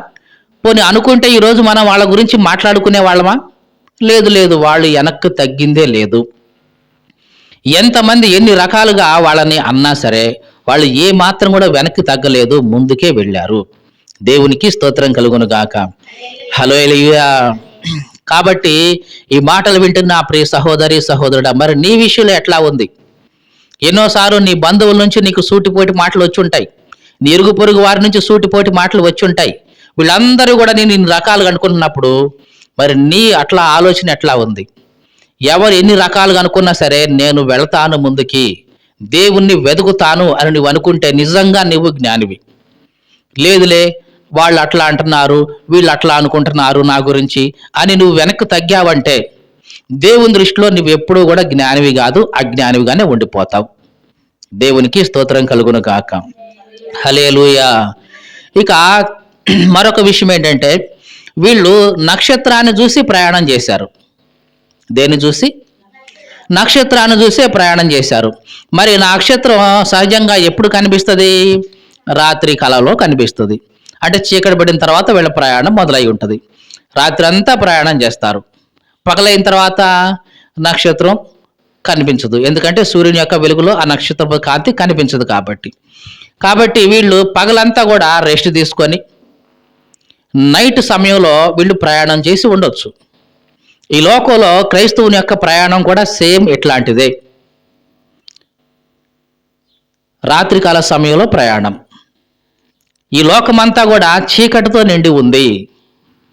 పోనీ అనుకుంటే ఈరోజు మనం వాళ్ళ గురించి మాట్లాడుకునే వాళ్ళమా? లేదు లేదు, వాళ్ళు వెనక్కి తగ్గిందే లేదు. ఎంతమంది ఎన్ని రకాలుగా వాళ్ళని అన్నా సరే వాళ్ళు ఏ మాత్రం కూడా వెనక్కి తగ్గలేదు, ముందుకే వెళ్ళారు. దేవునికి స్తోత్రం కలుగును గాక. హల్లెలూయా. కాబట్టి ఈ మాటలు వింటున్న ప్రియ సహోదరి సహోదరుడా, మరి నీ విషయంలో ఎట్లా ఉంది? ఎన్నోసార్లు నీ బంధువుల నుంచి నీకు సూటిపోటి మాటలు వచ్చి ఉంటాయి, నీ ఇరుగు పొరుగు వారి నుంచి సూటిపోటి మాటలు వచ్చి ఉంటాయి. వీళ్ళందరూ కూడా నేను ఇన్ని రకాలుగా అనుకుంటున్నప్పుడు మరి నీ అట్లా ఆలోచన ఎట్లా ఉంది? ఎవరు ఎన్ని రకాలుగా అనుకున్నా సరే నేను వెళతాను ముందుకి, దేవుణ్ణి వెతుకుతాను అని నువ్వు అనుకుంటే నిజంగా నువ్వు జ్ఞానివి. లేదులే, వాళ్ళు అట్లా అంటున్నారు, వీళ్ళు అట్లా అనుకుంటున్నారు నా గురించి అని నువ్వు వెనక్కి తగ్గావంటే దేవుని దృష్టిలో నువ్వు ఎప్పుడూ కూడా జ్ఞానివి కాదు, అజ్ఞానివిగానే ఉండిపోతావు. దేవునికి స్తోత్రం కలుగును గాక. హల్లెలూయా. ఇక మరొక విషయం ఏంటంటే వీళ్ళు నక్షత్రాన్ని చూసి ప్రయాణం చేశారు. దేన్ని చూసి? నక్షత్రాన్ని చూసే ప్రయాణం చేశారు. మరి నక్షత్రం సహజంగా ఎప్పుడు కనిపిస్తుంది? రాత్రి కాలంలో కనిపిస్తుంది. అంటే చీకటి పడిన తర్వాత వీళ్ళ ప్రయాణం మొదలై ఉంటుంది. రాత్రి అంతా ప్రయాణం చేస్తారు. పగలైన తర్వాత నక్షత్రం కనిపించదు, ఎందుకంటే సూర్యుని యొక్క వెలుగులో ఆ నక్షత్ర కాంతి కనిపించదు కాబట్టి వీళ్ళు పగలంతా కూడా రెస్ట్ తీసుకొని నైట్ సమయంలో వీళ్ళు ప్రయాణం చేసి ఉండొచ్చు. ఈ లోకంలో క్రైస్తవుని యొక్క ప్రయాణం కూడా సేమ్ ఇట్లాంటిదే. రాత్రికాల సమయంలో ప్రయాణం. ఈ లోకమంతా కూడా చీకటితో నిండి ఉంది.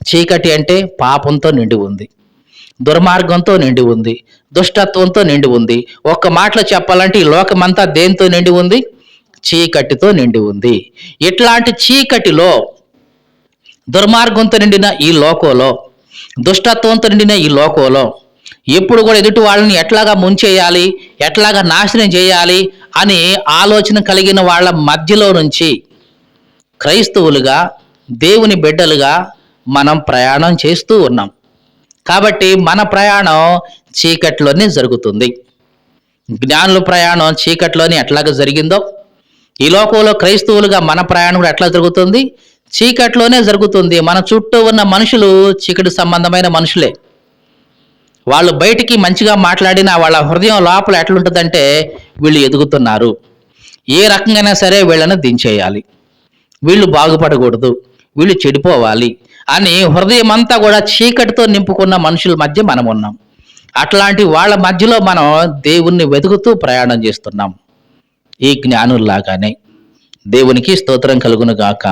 చీకటి అంటే పాపంతో నిండి ఉంది, దుర్మార్గంతో నిండి ఉంది, దుష్టత్వంతో నిండి ఉంది. ఒక్క మాటలో చెప్పాలంటే ఈ లోకమంతా దేంతో నిండి ఉంది? చీకటితో నిండి ఉంది. ఇట్లాంటి చీకటిలో, దుర్మార్గంతో నిండిన ఈ లోకంలో, దుష్టత్వంతో నిండిన ఈ లోకంలో ఎప్పుడు కూడా ఎదుటి వాళ్ళని ఎట్లాగా ముంచేయాలి, ఎట్లాగా నాశనం చేయాలి అని ఆలోచన కలిగిన వాళ్ళ మధ్యలో నుంచి క్రైస్తవులుగా, దేవుని బిడ్డలుగా మనం ప్రయాణం చేస్తూ ఉన్నాం. కాబట్టి మన ప్రయాణం చీకట్లోనే జరుగుతుంది. జ్ఞానుల ప్రయాణం చీకట్లోనే ఎట్లాగా జరిగిందో ఈ లోకంలో క్రైస్తవులుగా మన ప్రయాణం కూడా ఎట్లా జరుగుతుంది? చీకట్లోనే జరుగుతుంది. మన చుట్టూ ఉన్న మనుషులు చీకటి సంబంధమైన మనుషులే. వాళ్ళు బయటికి మంచిగా మాట్లాడినా వాళ్ళ హృదయం లోపల ఎట్లుంటుందంటే వీళ్ళు ఎదుగుతున్నారు, ఏ రకంగానే సరే వీళ్ళని దించేయాలి, వీళ్ళు బాగుపడకూడదు, వీళ్ళు చెడిపోవాలి అని హృదయం అంతా కూడా చీకటితో నింపుకున్న మనుషుల మధ్య మనం ఉన్నాం. అట్లాంటి వాళ్ళ మధ్యలో మనం దేవుణ్ణి వెతుకుతూ ప్రయాణం చేస్తున్నాం, ఈ జ్ఞానుల్లాగానే. దేవునికి స్తోత్రం కలుగును గాక.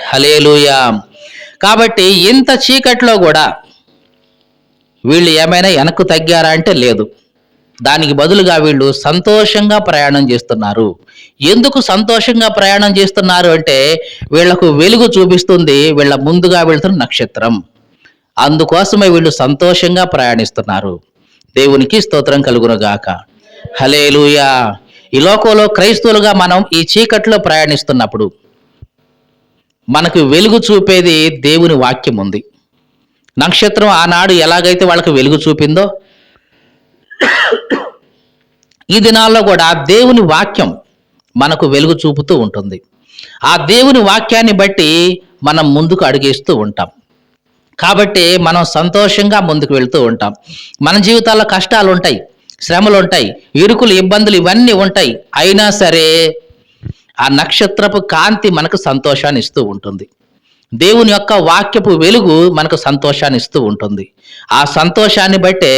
హల్లెలూయా. కాబట్టి ఇంత చీకట్లో కూడా వీళ్ళు ఏమైనా వెనక్కు తగ్గారా అంటే లేదు. దానికి బదులుగా వీళ్ళు సంతోషంగా ప్రయాణం చేస్తున్నారు. ఎందుకు సంతోషంగా ప్రయాణం చేస్తున్నారు అంటే వీళ్లకు వెలుగు చూపిస్తుంది వీళ్ళ ముందుగా వెళ్తున్న నక్షత్రం. అందుకోసమే వీళ్ళు సంతోషంగా ప్రయాణిస్తున్నారు. దేవునికి స్తోత్రం కలుగునుగాక. హల్లెలూయా. ఈ లోకంలో క్రైస్తవులుగా మనం ఈ చీకట్లో ప్రయాణిస్తున్నప్పుడు మనకు వెలుగు చూపేది దేవుని వాక్యం ఉంది. నక్షత్రం ఆనాడు ఎలాగైతే వాళ్ళకి వెలుగు చూపిందో ఈ దినాల్లో కూడా దేవుని వాక్యం మనకు వెలుగు చూపుతూ ఉంటుంది. ఆ దేవుని వాక్యాన్ని బట్టి మనం ముందుకు అడుగేస్తూ ఉంటాం. కాబట్టి మనం సంతోషంగా ముందుకు వెళ్తూ ఉంటాం. మన జీవితాల్లో కష్టాలు ఉంటాయి, శ్రమలు ఉంటాయి, ఇరుకులు, ఇబ్బందులు ఇవన్నీ ఉంటాయి. అయినా సరే ఆ నక్షత్రపు కాంతి మనకు సంతోషాన్ని ఇస్తూ ఉంటుంది. దేవుని యొక్క వాక్యపు వెలుగు మనకు సంతోషాన్ని ఇస్తూ ఉంటుంది. ఆ సంతోషాన్ని బట్టే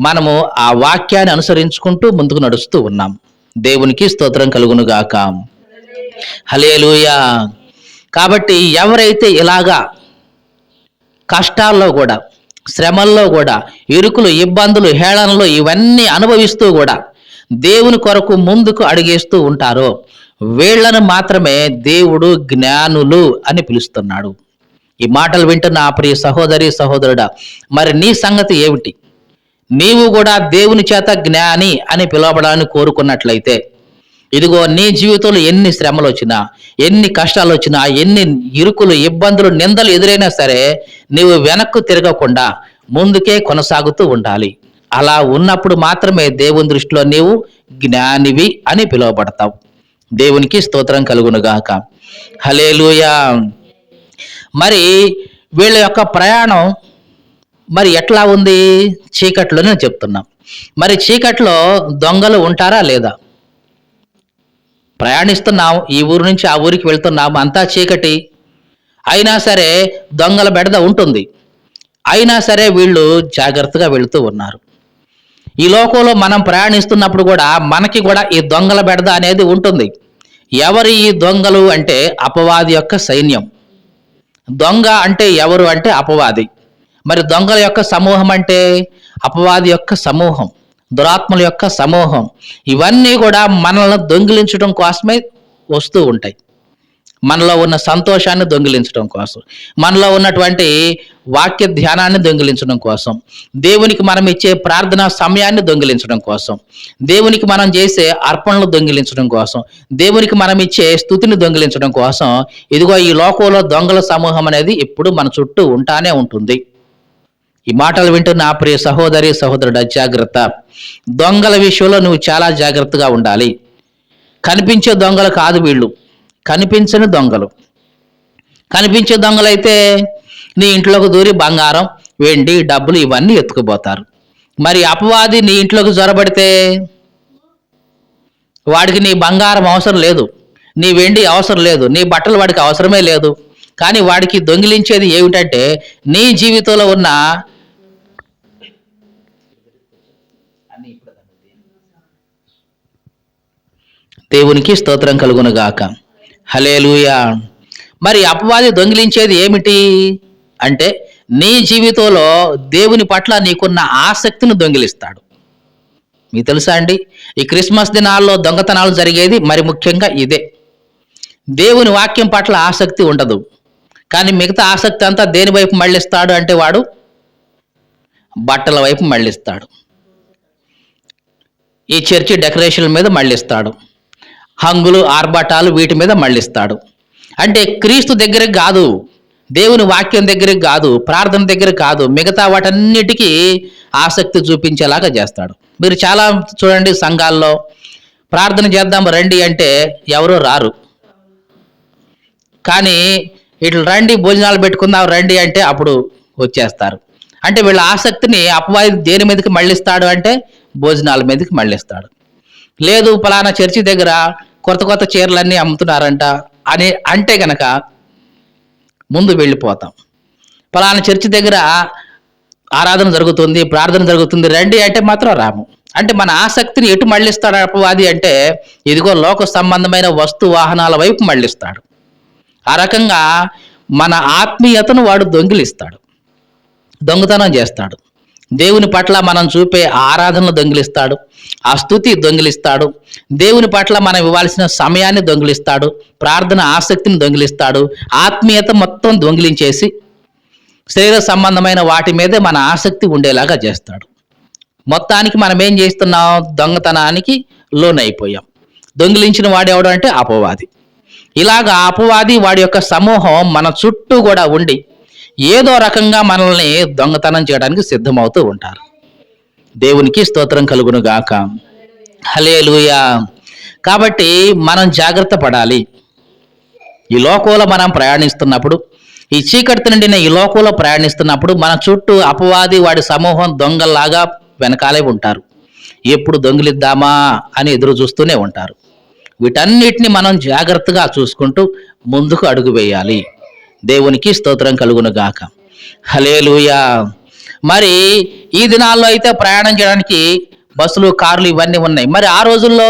మనము ఆ వాక్యాన్ని అనుసరించుకుంటూ ముందుకు నడుస్తూ ఉన్నాం. దేవునికి స్తోత్రం కలుగునుగాక. హల్లెలూయా. కాబట్టి ఎవరైతే ఇలాగా కష్టాల్లో కూడా, శ్రమల్లో కూడా, ఇరుకులు, ఇబ్బందులు, హేళనలు ఇవన్నీ అనుభవిస్తూ కూడా దేవుని కొరకు ముందుకు అడుగేస్తూ ఉంటారో వీళ్లను మాత్రమే దేవుడు జ్ఞానులు అని పిలుస్తున్నాడు. ఈ మాటలు వింటున్న ఆ ప్రియ సహోదరి, సహోదరుడా, మరి నీ సంగతి ఏమిటి? నీవు కూడా దేవుని చేత జ్ఞాని అని పిలవబడాలని కోరుకున్నట్లయితే ఇదిగో నీ జీవితంలో ఎన్ని శ్రమలు వచ్చినా, ఎన్ని కష్టాలు వచ్చినా, ఎన్ని ఇరుకులు, ఇబ్బందులు, నిందలు ఎదురైనా సరే నీవు వెనక్కు తిరగకుండా ముందుకే కొనసాగుతూ ఉండాలి. అలా ఉన్నప్పుడు మాత్రమే దేవుని దృష్టిలో నీవు జ్ఞానివి అని పిలువబడతావు. దేవునికి స్తోత్రం కలుగునుగాక. హల్లెలూయా. మరి వీళ్ళ యొక్క ప్రయాణం మరి ఎట్లా ఉంది? చీకట్లోనే చెప్తున్నాం. మరి చీకట్లో దొంగలు ఉంటారా లేదా? ప్రయాణిస్తున్నాం, ఈ ఊరు నుంచి ఆ ఊరికి వెళ్తున్నాం, అంతా చీకటి. అయినా సరే దొంగల బెడద ఉంటుంది. అయినా సరే వీళ్ళు జాగ్రత్తగా వెళుతూ ఉన్నారు. ఈ లోకంలో మనం ప్రయాణిస్తున్నప్పుడు కూడా మనకి కూడా ఈ దొంగల బెడద అనేది ఉంటుంది. ఎవరు ఈ దొంగలు అంటే అపవాది యొక్క సైన్యం. దొంగ అంటే ఎవరు అంటే అపవాది. మరి దొంగల యొక్క సమూహం అంటే అపవాది యొక్క సమూహం, దురాత్మల యొక్క సమూహం. ఇవన్నీ కూడా మనల్ని దొంగిలించడం కోసమే వస్తూ ఉంటాయి. మనలో ఉన్న సంతోషాన్ని దొంగిలించడం కోసం, మనలో ఉన్నటువంటి వాక్య ధ్యానాన్ని దొంగిలించడం కోసం, దేవునికి మనం ఇచ్చే ప్రార్థనా సమయాన్ని దొంగిలించడం కోసం, దేవునికి మనం చేసే అర్పణలు దొంగిలించడం కోసం, దేవునికి మనం ఇచ్చే స్తుతిని దొంగిలించడం కోసం ఇదిగో ఈ లోకంలో దొంగల సమూహం అనేది ఎప్పుడు మన చుట్టూ ఉంటానే ఉంటుంది. ఈ మాటలు వింటున్న నా ప్రియ సహోదరి, సహోదరుడు, జాగ్రత్త. దొంగల విషయంలో నువ్వు చాలా జాగ్రత్తగా ఉండాలి. కనిపించే దొంగలు కాదు వీళ్ళు, కనిపించని దొంగలు. కనిపించే దొంగలైతే నీ ఇంట్లోకి దూరి బంగారం, వెండి, డబ్బులు ఇవన్నీ ఎత్తుకుపోతారు. మరి అపవాది నీ ఇంట్లోకి జొరబడితే వాడికి నీ బంగారం అవసరం లేదు, నీ వెండి అవసరం లేదు, నీ బట్టలు వాడికి అవసరమే లేదు. కానీ వాడికి దొంగిలించేది ఏమిటంటే నీ జీవితంలో ఉన్న దేవునికి స్తోత్రం కలుగునుగాక. హల్లెలూయా. మరి అపవాది దొంగిలించేది ఏమిటి అంటే నీ జీవితంలో దేవుని పట్ల నీకున్న ఆసక్తిని దొంగిలిస్తాడు. మీకు తెలుసా అండి, ఈ క్రిస్మస్ దినాల్లో దొంగతనాలు జరిగేది మరి ముఖ్యంగా ఇదే. దేవుని వాక్యం పట్ల ఆసక్తి ఉండదు, కానీ మిగతా ఆసక్తి అంతా దేని వైపు మళ్ళిస్తాడు అంటే వాడు బట్టల వైపు మళ్ళిస్తాడు, ఈ చర్చి డెకరేషన్ల మీద మళ్ళిస్తాడు, హంగులు, ఆర్భాటాలు వీటి మీద మళ్ళిస్తాడు. అంటే క్రీస్తు దగ్గరికి కాదు, దేవుని వాక్యం దగ్గరికి కాదు, ప్రార్థన దగ్గర కాదు, మిగతా వాటన్నిటికీ ఆసక్తి చూపించేలాగా చేస్తాడు. మీరు చాలా చూడండి, సంఘాల్లో ప్రార్థన చేద్దాం రండి అంటే ఎవరు రారు. కానీ ఇట్లా రండి భోజనాలు పెట్టుకుందాం రండి అంటే అప్పుడు వచ్చేస్తారు. అంటే వీళ్ళ ఆసక్తిని అపవాది దేని మీదకి మళ్ళిస్తాడు అంటే భోజనాల మీదకి మళ్ళిస్తాడు. లేదు పలానా చర్చి దగ్గర కొత్త కొత్త చీరలన్నీ అమ్ముతున్నారంట అని అంటే గనక ముందు వెళ్ళిపోతాం. పలానా చర్చి దగ్గర ఆరాధన జరుగుతుంది, ప్రార్థన జరుగుతుంది రండి అంటే మాత్రం రాము. అంటే మన ఆసక్తిని ఎటు మళ్ళిస్తాడు అపవాది అంటే ఇదిగో లోక సంబంధమైన వస్తు వాహనాల వైపు మళ్ళిస్తాడు. ఆ రకంగా మన ఆత్మీయతను వాడు దొంగిలిస్తాడు, దొంగతనం చేస్తాడు. దేవుని పట్ల మనం చూపే ఆరాధనలు దొంగిలిస్తాడు, ఆ స్తుతి దొంగిలిస్తాడు, దేవుని పట్ల మనం ఇవ్వాల్సిన సమయాన్ని దొంగిలిస్తాడు, ప్రార్థన ఆసక్తిని దొంగిలిస్తాడు, ఆత్మీయత మొత్తం దొంగిలించేసి శరీర సంబంధమైన వాటి మీదే మన ఆసక్తి ఉండేలాగా చేస్తాడు. మొత్తానికి మనం ఏం చేస్తున్నాం? దొంగతనానికి లోనైపోయాం. దొంగిలించిన వాడు ఎవడు అంటే అపవాది. ఇలాగా అపవాది వాడి యొక్క సమూహం మన చుట్టూ కూడా ఉండి ఏదో రకంగా మనల్ని దొంగతనం చేయడానికి సిద్ధమవుతూ ఉంటారు. దేవునికి స్తోత్రం కలుగును గాక. హల్లెలూయా. కాబట్టి మనం జాగ్రత్త పడాలి. ఈ లోకంలో మనం ప్రయాణిస్తున్నప్పుడు, ఈ చీకటి నిండిన ఈ లోకంలో ప్రయాణిస్తున్నప్పుడు మన చుట్టూ అపవాది వాడి సమూహం దొంగల్లాగా వెనకాలే ఉంటారు. ఎప్పుడు దొంగిలిద్దామా అని ఎదురు చూస్తూనే ఉంటారు. వీటన్నిటిని మనం జాగ్రత్తగా చూసుకుంటూ ముందుకు అడుగు వేయాలి. దేవునికి స్తోత్రం కలుగును గాక. హల్లెలూయా. మరి ఈ దినాల్లో అయితే ప్రయాణం చేయడానికి బస్సులు, కార్లు ఇవన్నీ ఉన్నాయి. మరి ఆ రోజుల్లో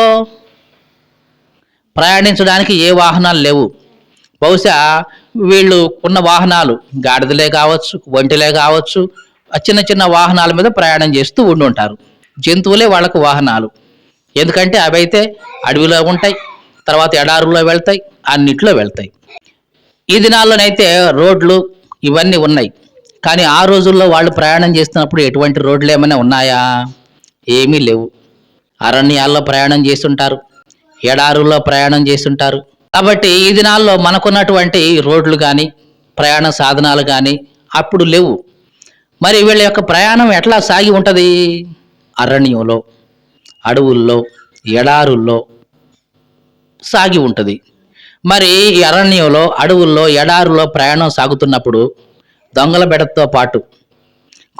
ప్రయాణించడానికి ఏ వాహనాలు లేవు. బహుశా వీళ్ళు ఉన్న వాహనాలు గాడిదలే కావచ్చు, ఒంటెలే కావచ్చు, చిన్న చిన్న వాహనాల మీద ప్రయాణం చేస్తూ ఉండుంటారు. జంతువులే వాళ్ళకు వాహనాలు. ఎందుకంటే అవి అయితే అడవిలో ఉంటాయి, తర్వాత ఎడారుల్లో వెళ్తాయి, అన్నిట్లో వెళ్తాయి. ఈ దినాల్లోనైతే రోడ్లు ఇవన్నీ ఉన్నాయి. కానీ ఆ రోజుల్లో వాళ్ళు ప్రయాణం చేస్తున్నప్పుడు ఎటువంటి రోడ్లు ఏమైనా ఉన్నాయా? ఏమీ లేవు. అరణ్యాల్లో ప్రయాణం చేస్తుంటారు, ఎడారుల్లో ప్రయాణం చేస్తుంటారు. కాబట్టి ఈ దినాల్లో మనకున్నటువంటి రోడ్లు కానీ, ప్రయాణ సాధనాలు కానీ అప్పుడు లేవు. మరి వీళ్ళ యొక్క ప్రయాణం ఎట్లా సాగి ఉంటుంది? అరణ్యంలో, అడవుల్లో, ఎడారుల్లో సాగి ఉంటుంది. మరి ఈ అరణ్యంలో, అడవుల్లో, ఎడారుల్లో ప్రయాణం సాగుతున్నప్పుడు దొంగల బెడతో పాటు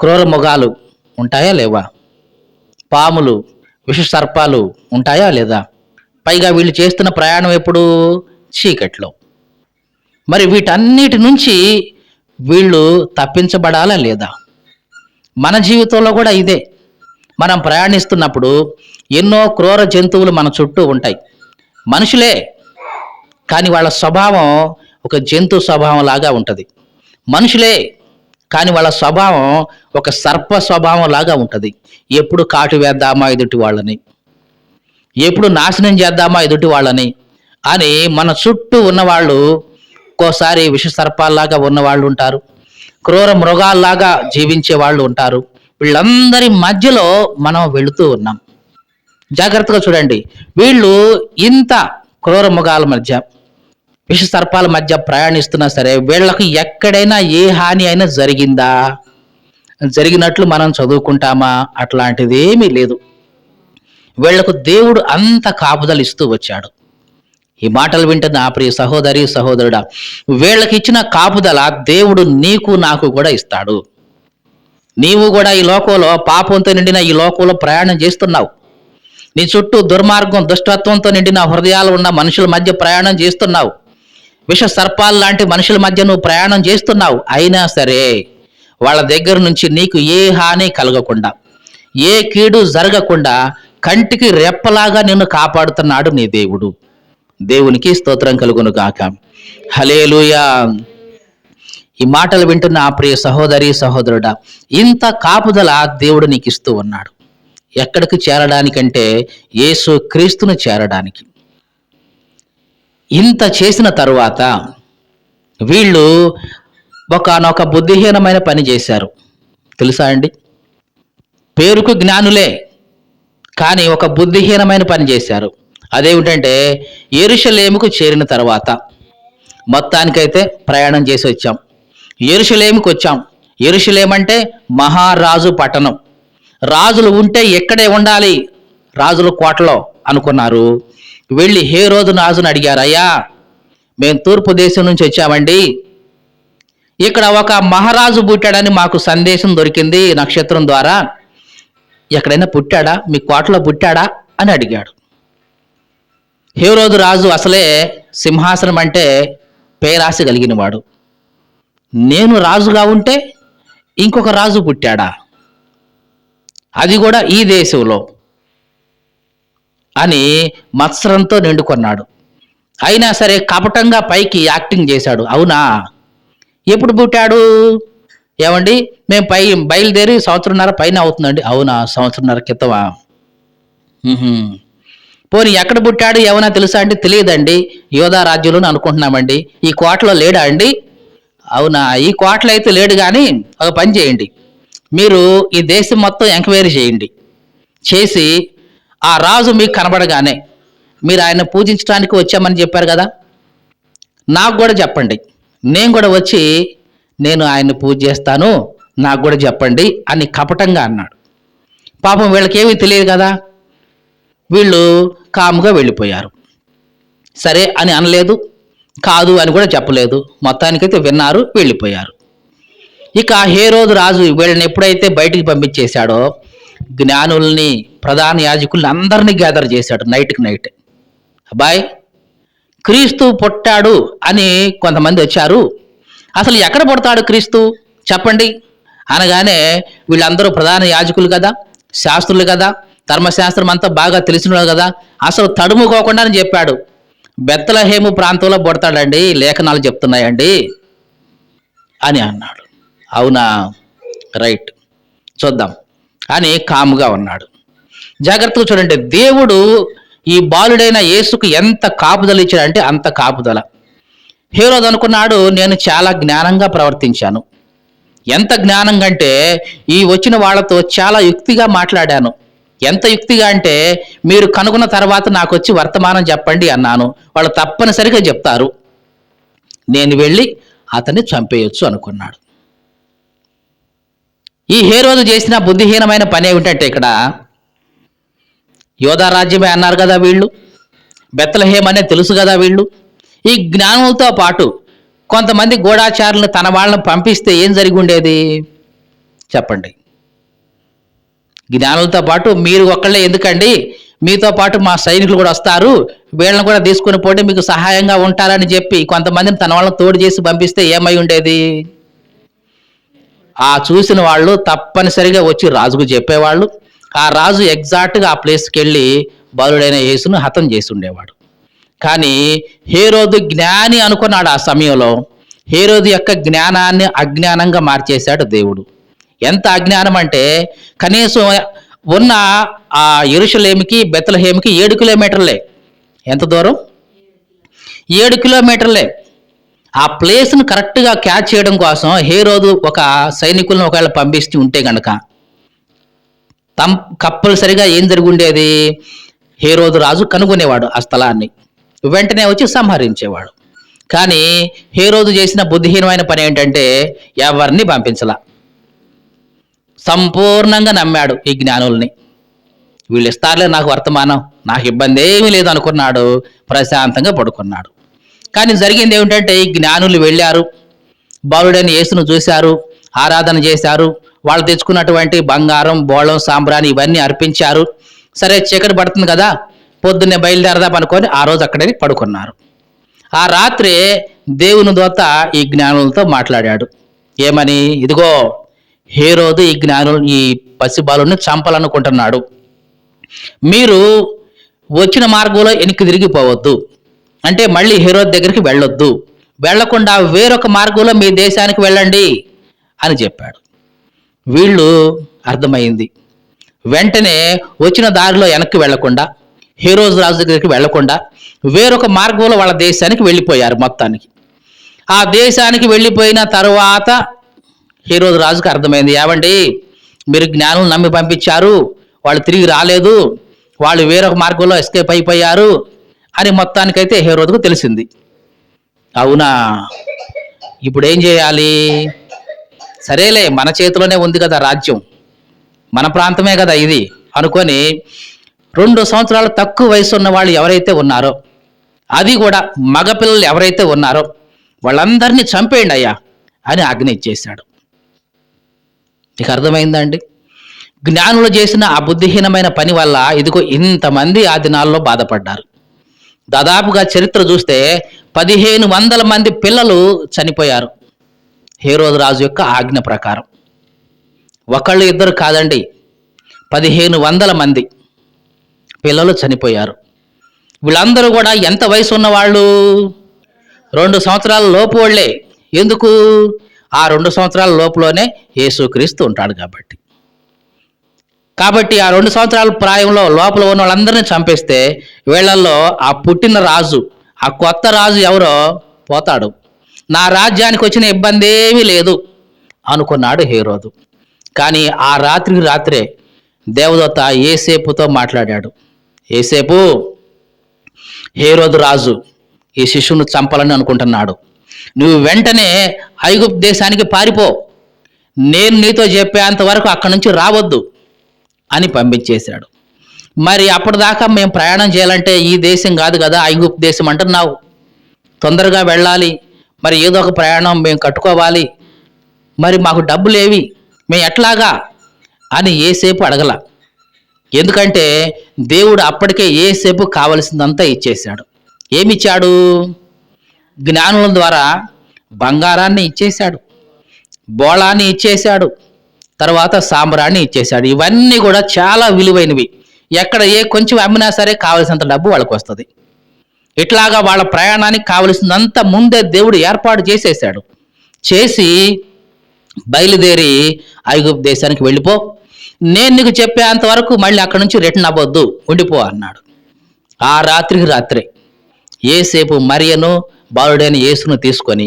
క్రూర మృగాలు ఉంటాయా లేవా? పాములు, విష సర్పాలు ఉంటాయా లేదా? పైగా వీళ్ళు చేస్తున్న ప్రయాణం ఎప్పుడు? చీకట్లో. మరి వీటన్నిటి నుంచి వీళ్ళు తప్పించబడాలా లేదా? మన జీవితంలో కూడా ఇదే. మనం ప్రయాణిస్తున్నప్పుడు ఎన్నో క్రూర జంతువులు మన చుట్టూ ఉంటాయి. మనుషులే, కానీ వాళ్ళ స్వభావం ఒక జంతు స్వభావం లాగా ఉంటుంది. మనుషులే, కానీ వాళ్ళ స్వభావం ఒక సర్ప స్వభావం లాగా ఉంటుంది. ఎప్పుడు కాటు వేద్దామా ఎదుటి వాళ్ళని, ఎప్పుడు నాశనం చేద్దామా ఎదుటి వాళ్ళని అని మన చుట్టూ ఉన్నవాళ్ళు ఒక్కోసారి విష సర్పాల్లాగా ఉన్నవాళ్ళు ఉంటారు, క్రూర మృగాల్లాగా జీవించే వాళ్ళు ఉంటారు. వీళ్ళందరి మధ్యలో మనం వెళుతూ ఉన్నాం. జాగ్రత్తగా చూడండి. వీళ్ళు ఇంత క్రూర మృగాల మధ్య, విష సర్పాల మధ్య ప్రయాణిస్తున్నా సరే వీళ్ళకు ఎక్కడైనా ఏ హాని అయినా జరిగిందా? జరిగినట్లు మనం చదువుకుంటామా? అట్లాంటిది ఏమీ లేదు. వీళ్లకు దేవుడు అంత కాపుదలు ఇస్తూ వచ్చాడు. ఈ మాటలు వింటున్న నా ప్రియ సహోదరి సహోదరుడా, వీళ్ళకి ఇచ్చిన కాపుదల దేవుడు నీకు నాకు కూడా ఇస్తాడు. నీవు కూడా ఈ లోకంలో పాపంతో నిండిన ఈ లోకంలో ప్రయాణం చేస్తున్నావు. నీ చుట్టూ దుర్మార్గం, దుష్టత్వంతో నిండిన హృదయాలు ఉన్న మనుషుల మధ్య ప్రయాణం చేస్తున్నావు. విష సర్పాలు లాంటి మనుషుల మధ్య నువ్వు ప్రయాణం చేస్తున్నావు. అయినా సరే వాళ్ళ దగ్గర నుంచి నీకు ఏ హాని కలగకుండా, ఏ కీడు జరగకుండా కంటికి రెప్పలాగా నిన్ను కాపాడుతున్నాడు నీ దేవుడు. దేవునికి స్తోత్రం కలుగును గాక. హల్లెలూయా. ఈ మాటలు వింటున్న ఆ ప్రియ సహోదరి సహోదరుడా, ఇంత కాపుదల దేవుడు నీకు ఇస్తూ ఉన్నాడు. ఎక్కడికి చేరడానికంటే యేసు క్రీస్తును చేరడానికి. ఇంత చేసిన తరువాత వీళ్ళు ఒకానొక బుద్ధిహీనమైన పని చేశారు. తెలుసా అండి? పేరుకు జ్ఞానులే, కానీ ఒక బుద్ధిహీనమైన పని చేశారు. అదేమిటంటే యెరూషలేముకు చేరిన తర్వాత, మొత్తానికైతే ప్రయాణం చేసి వచ్చాం, యెరూషలేముకు వచ్చాం. యెరూషలేం అంటే మహారాజు పట్టణం. రాజులు ఉంటే ఎక్కడే ఉండాలి? రాజుల కోటలో అనుకున్నారు. వెళ్ళి హేరోదు రాజును అడిగారు, అయ్యా మేము తూర్పు దేశం నుంచి వచ్చామండి, ఇక్కడ ఒక మహారాజు పుట్టాడని మాకు సందేశం దొరికింది నక్షత్రం ద్వారా. ఎక్కడైనా పుట్టాడా? మీ కోటలో పుట్టాడా అని అడిగాడు. హేరోదు రాజు అసలే సింహాసనం అంటే పేరాశ కలిగిన వాడు. నేను రాజుగా ఉంటే ఇంకొక రాజు పుట్టాడా, అది కూడా ఈ దేశంలో అని మత్సరంతో నిండుకొన్నాడు. అయినా సరే కపటంగా పైకి యాక్టింగ్ చేశాడు. అవునా, ఎప్పుడు పుట్టాడు? ఏమండి మేము బయలుదేరి సంవత్సరంన్నర పైన అవుతుందండి. అవునా, సంవత్సరంన్నర క్రితమా? ఉహుం. పోనీ ఎక్కడ పుట్టాడు ఏమన్నా తెలుసా అండి? తెలియదండి. యోధా రాజ్యంలోనే అనుకుంటున్నామండి. ఈ కోటలో లేడా అండి? అవునా, ఈ కోటలో అయితే లేడు కానీ ఒక పని చేయండి. మీరు ఈ దేశం మొత్తం ఎంక్వైరీ చేయండి. చేసి ఆ రాజు మీకు కనబడగానే, మీరు ఆయన పూజించడానికి వచ్చామని చెప్పారు కదా, నాకు కూడా చెప్పండి. నేను కూడా వచ్చి నేను ఆయన్ని పూజ చేస్తాను, నాకు కూడా చెప్పండి అని కపటంగా అన్నాడు. పాపం వీళ్ళకేమీ తెలియదు కదా, వీళ్ళు కాముగా వెళ్ళిపోయారు. సరే అని అనలేదు, కాదు అని కూడా చెప్పలేదు. మొత్తానికైతే విన్నారు, వెళ్ళిపోయారు. ఇక హేరోదు రాజు వీళ్ళని ఎప్పుడైతే బయటికి పంపించేశాడో, జ్ఞానుల్ని, ప్రధాన యాజకుల్ని అందరినీ గ్యాదర్ చేశాడు నైట్కి నైట్. అబ్బాయ్, క్రీస్తు పుట్టాడు అని కొంతమంది వచ్చారు. అసలు ఎక్కడ పుడతాడు క్రీస్తు చెప్పండి అనగానే, వీళ్ళందరూ ప్రధాన యాజకులు కదా, శాస్త్రులు కదా, ధర్మశాస్త్రం అంతా బాగా తెలిసిన కదా, అసలు తడుముకోకుండా అని చెప్పాడు. బెత్తలహేము ప్రాంతంలో పుడతాడండి, లేఖనాలు చెప్తున్నాయండి అని అన్నాడు. అవునా, రైట్, చూద్దాం అని కాముగా ఉన్నాడు. జాగ్రత్తగా చూడండి, దేవుడు ఈ బాలుడైన యేసుకు ఎంత కాపుదల ఇచ్చాడంటే అంత కాపుదల. హేరోదు అనుకున్నాడు, నేను చాలా జ్ఞానంగా ప్రవర్తించాను. ఎంత జ్ఞానం అంటే ఈ వచ్చిన వాళ్ళతో చాలా యుక్తిగా మాట్లాడాను. ఎంత యుక్తిగా అంటే, మీరు కనుగొన్న తర్వాత నాకు వచ్చి వర్తమానం చెప్పండి అన్నాను. వాళ్ళు తప్పనిసరిగా చెప్తారు, నేను వెళ్ళి అతన్ని చంపేయొచ్చు అనుకున్నాడు. ఈ హేరోదు చేసిన బుద్ధిహీనమైన పని ఏమిటంటే, ఇక్కడ యోధా రాజ్యమే అన్నారు కదా వీళ్ళు, బెత్లెహేం అనే తెలుసు కదా వీళ్ళు. ఈ జ్ఞానులతో పాటు కొంతమంది గూఢాచారులను తన వాళ్ళని పంపిస్తే ఏం జరిగి ఉండేది చెప్పండి? జ్ఞానులతో పాటు మీరు ఒక్కళ్ళే ఎందుకండి, మీతో పాటు మా సైనికులు కూడా వస్తారు, వీళ్ళని కూడా తీసుకుని పోతే మీకు సహాయంగా ఉంటారని చెప్పి కొంతమందిని తన వాళ్ళని తోడు చేసి పంపిస్తే ఏమై ఉండేది? ఆ చూసిన వాళ్ళు తప్పనిసరిగా వచ్చి రాజుకు చెప్పేవాళ్ళు. ఆ రాజు ఎగ్జాక్ట్గా ఆ ప్లేస్కి వెళ్ళి బాలుడైన యేసును హతం చేసి ఉండేవాడు. కానీ హేరోదు జ్ఞాని అనుకున్నాడు. ఆ సమయంలో హేరోదు యొక్క జ్ఞానాన్ని అజ్ఞానంగా మార్చేశాడు దేవుడు. ఎంత అజ్ఞానం అంటే, కనీసం ఉన్న ఆ యెరూషలేముకి బెత్లెహేముకి 7 కిలోమీటర్లే. ఎంత దూరం? 7 కిలోమీటర్లే. ఆ ప్లేస్ను కరెక్ట్గా క్యాచ్ చేయడం కోసం హేరోదు ఒక సైనికులను ఒకవేళ పంపిస్తూ ఉంటే గనక కంపల్సరిగా ఏం జరిగి ఉండేది? హేరోదు రాజు కనుగొనేవాడు ఆ స్థలాన్ని, వెంటనే వచ్చి సంహరించేవాడు. కానీ హేరోదు చేసిన బుద్ధిహీనమైన పని ఏంటంటే, ఎవరిని పంపించలా. సంపూర్ణంగా నమ్మాడు ఈ జ్ఞానుల్ని. వీళ్ళు ఇస్తారులే నాకు వర్తమానం, నాకు ఇబ్బంది ఏమీ లేదు అనుకున్నాడు. ప్రశాంతంగా పడుకున్నాడు. కానీ జరిగింది ఏమిటంటే, ఈ జ్ఞానులు వెళ్ళారు, బాలుడైన యేసును చూశారు, ఆరాధన చేశారు, వాళ్ళు తెచ్చుకున్నటువంటి బంగారం, బోళం, సాంబ్రాణి ఇవన్నీ అర్పించారు. సరే, చీకటి పడుతుంది కదా, పొద్దున్నే బయలుదేరదాం అనుకొని ఆ రోజు అక్కడే పడుకున్నారు. ఆ రాత్రి దేవుని దూత ఈ జ్ఞానులతో మాట్లాడాడు. ఏమని? ఇదిగో, హేరోదు ఈ పసిబాలుని చంపాలనుకుంటున్నాడు. మీరు వచ్చిన మార్గంలో వెనక్కి తిరిగిపోవద్దు, అంటే మళ్ళీ హేరోదు దగ్గరికి వెళ్ళొద్దు, వెళ్లకుండా వేరొక మార్గంలో మీ దేశానికి వెళ్ళండి అని చెప్పాడు. వీళ్ళు అర్థమైంది. వెంటనే వచ్చిన దారిలో వెనక్కి వెళ్లకుండా, హేరోదు రాజు దగ్గరికి వెళ్లకుండా వేరొక మార్గంలో వాళ్ళ దేశానికి వెళ్ళిపోయారు. మొత్తానికి ఆ దేశానికి వెళ్ళిపోయిన తర్వాత హేరోదు రాజుకు అర్థమైంది, ఏవండి మీరు జ్ఞానులు నమ్మి పంపించారు, వాళ్ళు తిరిగి రాలేదు, వాళ్ళు వేరొక మార్గంలో ఎస్కేప్ అయిపోయారు అని మొత్తానికైతే హేరోదుకు తెలిసింది. అవునా, ఇప్పుడు ఏం చేయాలి? సరేలే, మన చేతిలోనే ఉంది కదా రాజ్యం, మన ప్రాంతమే కదా ఇది అనుకొని 2 సంవత్సరాలు తక్కువ వయసు ఉన్న వాళ్ళు ఎవరైతే ఉన్నారో, అది కూడా మగపిల్లలు ఎవరైతే ఉన్నారో వాళ్ళందరినీ చంపేయండి అయ్యా అని ఆజ్ఞ ఇచ్చేశాడు. మీకు అర్థమైందండి? జ్ఞానులు చేసిన ఆ బుద్ధిహీనమైన పని వల్ల ఇదిగో ఇంతమంది ఆ దినాల్లో బాధపడ్డారు. దాదాపుగా చరిత్ర చూస్తే 1500 మంది పిల్లలు చనిపోయారు హేరోదు రాజు యొక్క ఆజ్ఞ ప్రకారం. ఒకళ్ళు ఇద్దరు కాదండి, 1500 మంది పిల్లలు చనిపోయారు. వీళ్ళందరూ కూడా ఎంత వయసు ఉన్నవాళ్ళు? 2 సంవత్సరాల లోపు వాళ్ళే. ఎందుకు? ఆ 2 సంవత్సరాల లోపులోనే యేసుక్రీస్తు ఉంటాడు కాబట్టి ఆ 2 సంవత్సరాల ప్రాయంలో లోపల ఉన్న వాళ్ళందరినీ చంపేస్తే వీళ్ళల్లో ఆ పుట్టిన రాజు, ఆ కొత్త రాజు ఎవరో పోతాడు. నా రాజ్యానికి వచ్చిన ఇబ్బంది ఏమీ లేదు అనుకున్నాడు హేరోదు. కానీ ఆ రాత్రికి రాత్రే దేవదూత యేసేపుతో మాట్లాడాడు. యేసేపు, హేరోదు రాజు ఈ శిశువును చంపాలని అనుకుంటున్నాడు. నువ్వు వెంటనే ఐగుప్తు దేశానికి పారిపో, నేను నీతో చెప్పేంత వరకు అక్కడి నుంచి రావద్దు అని పంపించేశాడు. మరి అప్పటిదాకా మేము ప్రయాణం చేయాలంటే ఈ దేశం కాదు కదా, ఐగుప్తు దేశం అంటున్నావు. తొందరగా వెళ్ళాలి, మరి ఏదో ఒక ప్రయాణం మేము కట్టుకోవాలి, మరి మాకు డబ్బులేవి, మేము ఎట్లాగా అని యేసేపు అడగల. ఎందుకంటే దేవుడు అప్పటికే యేసేపు కావలసిందంతా ఇచ్చేశాడు. ఏమిచ్చాడు? జ్ఞానుల ద్వారా బంగారాన్ని ఇచ్చేశాడు, బోళాన్ని ఇచ్చేశాడు, తర్వాత సాంబ్రాన్ని ఇచ్చేశాడు. ఇవన్నీ కూడా చాలా విలువైనవి. ఎక్కడ ఏ కొంచెం అమ్మినా సరే కావలసినంత డబ్బు వాళ్ళకు వస్తుంది. ఇట్లాగా వాళ్ళ ప్రయాణానికి కావలసినంత ముందే దేవుడు ఏర్పాటు చేసేసాడు. చేసి బయలుదేరి ఐగుప్తు దేశానికి వెళ్ళిపో, నేను నీకు చెప్పేంత వరకు మళ్ళీ అక్కడి నుంచి రిటర్న్ అవ్వద్దు, ఉండిపో అన్నాడు. ఆ రాత్రికి రాత్రే యేసేపు మరియను బాలుడైన యేసును తీసుకొని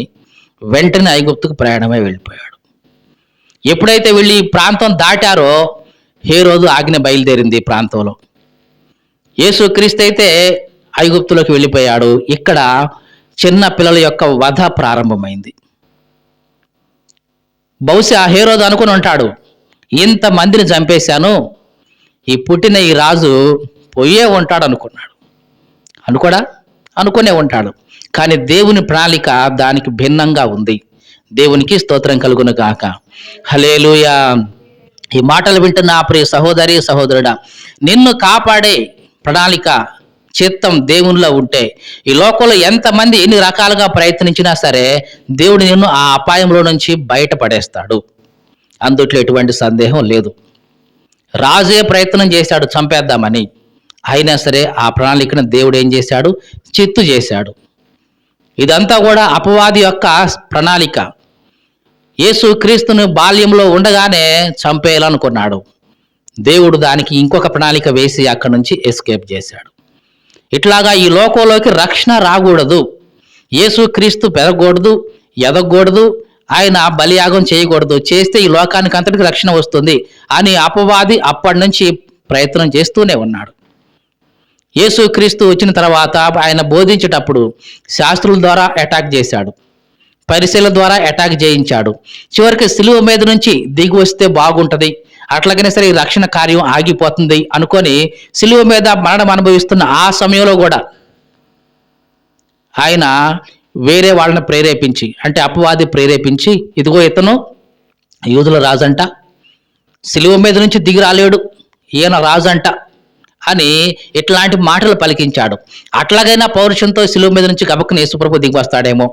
వెంటనే ఐగుప్తుకు ప్రయాణమై వెళ్ళిపోయాడు. ఎప్పుడైతే వెళ్ళి ఈ ప్రాంతం దాటారో హేరోదు ఆజ్ఞ బయలుదేరింది ఈ ప్రాంతంలో. యేసుక్రీస్తు అయితే ఐగుప్తులోకి వెళ్ళిపోయాడు. ఇక్కడ చిన్న పిల్లల యొక్క వధ ప్రారంభమైంది. బహుశా హేరోదు అనుకుని ఉంటాడు, ఇంతమందిని చంపేశాను, ఈ పుట్టిన ఈ రాజు పోయే ఉంటాడు అనుకున్నాడు. అనుకునే ఉంటాడు. కానీ దేవుని ప్రణాళిక దానికి భిన్నంగా ఉంది. దేవునికి స్తోత్రం కలుగును గాక. హల్లెలూయా. ఈ మాటలు వింటున్న ప్రియ సహోదరి సహోదరుడా, నిన్ను కాపాడే ప్రణాళిక చిత్తం దేవునిలో ఉంటే ఈ లోకంలో ఎంతమంది ఎన్ని రకాలుగా ప్రయత్నించినా సరే దేవుడు నిన్ను ఆ అపాయంలో నుంచి బయటపడేస్తాడు. అందుట్లో ఎటువంటి సందేహం లేదు. రాజే ప్రయత్నం చేశాడు చంపేద్దామని, అయినా సరే ఆ ప్రణాళికను దేవుడు ఏం చేశాడు? చిత్తు చేశాడు. ఇదంతా కూడా అపవాది యొక్క ప్రణాళిక. యేసు క్రీస్తును బాల్యంలో ఉండగానే చంపేయాలనుకున్నాడు. దేవుడు దానికి ఇంకొక ప్రణాళిక వేసి అక్కడి నుంచి ఎస్కేప్ చేశాడు. ఇట్లాగా ఈ లోకంలోకి రక్షణ రాకూడదు, యేసు క్రీస్తు పెరగకూడదు, ఎదగకూడదు, ఆయన బలియాగం చేయకూడదు, చేస్తే ఈ లోకానికి అంతటికి రక్షణ వస్తుంది అని అపవాది అప్పటి నుంచి ప్రయత్నం చేస్తూనే ఉన్నాడు. యేసు క్రీస్తు వచ్చిన తర్వాత ఆయన బోధించేటప్పుడు శాస్త్రుల ద్వారా అటాక్ చేశాడు, పరిశీలన ద్వారా అటాక్ చేయించాడు. చివరికి సిలువ మీద నుంచి దిగి వస్తే బాగుంటుంది, అట్లాగనే సరే ఈ రక్షణ కార్యం ఆగిపోతుంది అనుకొని సిలువ మీద మరణం అనుభవిస్తున్న ఆ సమయంలో కూడా ఆయన వేరే వాళ్ళని ప్రేరేపించి, అంటే అపవాది ప్రేరేపించి, ఇదిగో ఇతను యూదుల రాజంట, సిలువ మీద నుంచి దిగి రాలేడు, ఈయన రాజంట అని ఇట్లాంటి మాటలు పలికించాడు. అట్లాగైనా పౌరుషంతో సిలువ మీద నుంచి గబక్కున యేసుప్రభు దిగి వస్తాడేమో,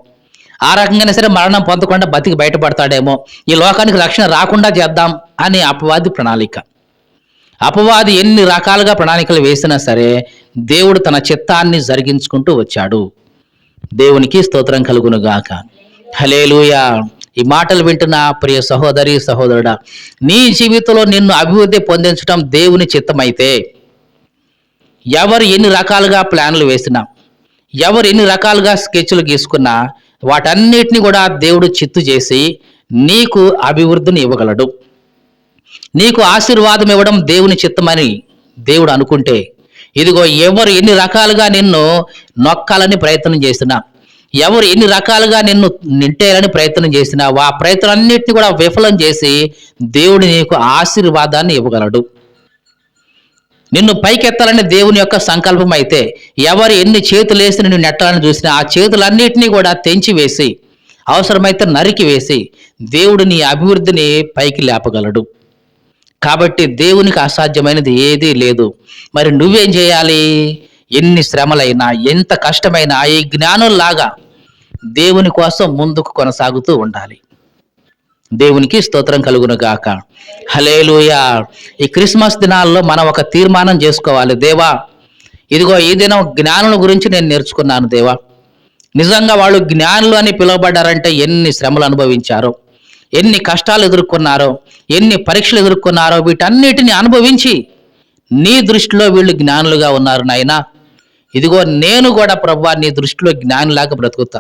ఆ రకంగానే సరే మరణం పొందకుండా బతికి బయటపడతాడేమో, ఈ లోకానికి రక్షణ రాకుండా చేద్దాం అని అపవాది ప్రణాళిక. అపవాది ఎన్ని రకాలుగా ప్రణాళికలు వేసినా సరే దేవుడు తన చిత్తాన్ని జరిగించుకుంటూ వచ్చాడు. దేవునికి స్తోత్రం కలుగును గాక. హల్లెలూయా. ఈ మాటలు వింటున్న ప్రియ సహోదరి సహోదరుడా, నీ జీవితంలో నిన్ను అభివృద్ధి పొందించడం దేవుని చిత్తమైతే ఎవరు ఎన్ని రకాలుగా ప్లాన్లు వేసినా, ఎవరు ఎన్ని రకాలుగా స్కెచ్లు గీసుకున్నా వాటన్నిటిని కూడా దేవుడు చిత్తు చేసి నీకు అభివృద్ధిని ఇవ్వగలడు. నీకు ఆశీర్వాదం ఇవ్వడం దేవుని చిత్తమని దేవుడు అనుకుంటే, ఇదిగో ఎవరు ఎన్ని రకాలుగా నిన్ను నొక్కాలని ప్రయత్నం చేసినా, ఎవరు ఎన్ని రకాలుగా నిన్ను నింటేయాలని ప్రయత్నం చేసినా ఆ ప్రయత్నాలన్నింటినీ కూడా విఫలం చేసి దేవుడు నీకు ఆశీర్వాదాన్ని ఇవ్వగలడు. నిన్ను పైకెత్తాలని దేవుని యొక్క సంకల్పం అయితే ఎవరు ఎన్ని చేతులేసి నిన్ను నెట్టాలని చూసినా ఆ చేతులన్నిటినీ కూడా తెంచివేసి, అవసరమైతే నరికి వేసి దేవుడు నీ అభివృద్ధిని పైకి లేపగలడు. కాబట్టి దేవునికి అసాధ్యమైనది ఏదీ లేదు. మరి నువ్వేం చేయాలి? ఎన్ని శ్రమలైనా, ఎంత కష్టమైనా ఈ జ్ఞానుల్లాగా దేవుని కోసం ముందుకు కొనసాగుతూ ఉండాలి. దేవునికి స్తోత్రం కలుగును గాక. హల్లెలూయా. ఈ క్రిస్మస్ దినాల్లో మనం ఒక తీర్మానం చేసుకోవాలి. దేవా, ఇదిగో ఈ దినం జ్ఞానుల గురించి నేను నేర్చుకున్నాను దేవా. నిజంగా వాళ్ళు జ్ఞానులు అని పిలువబడ్డారంటే ఎన్ని శ్రమలు అనుభవించారో, ఎన్ని కష్టాలు ఎదుర్కొన్నారో, ఎన్ని పరీక్షలు ఎదుర్కొన్నారో వీటన్నిటిని అనుభవించి నీ దృష్టిలో వీళ్ళు జ్ఞానులుగా ఉన్నారు నాయనా. ఇదిగో నేను కూడా ప్రభువా నీ దృష్టిలో జ్ఞానిలాగా బ్రతుకుతా.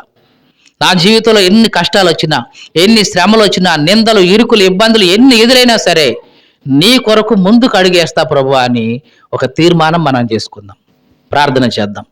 నా జీవితంలో ఎన్ని కష్టాలు వచ్చినా, ఎన్ని శ్రమలు వచ్చినా, నిందలు, ఇరుకులు, ఇబ్బందులు ఎన్ని ఎదురైనా సరే నీ కొరకు ముందుకు అడుగేస్తా ప్రభువా అని ఒక తీర్మానం మనం చేసుకుందాం. ప్రార్థన చేద్దాం.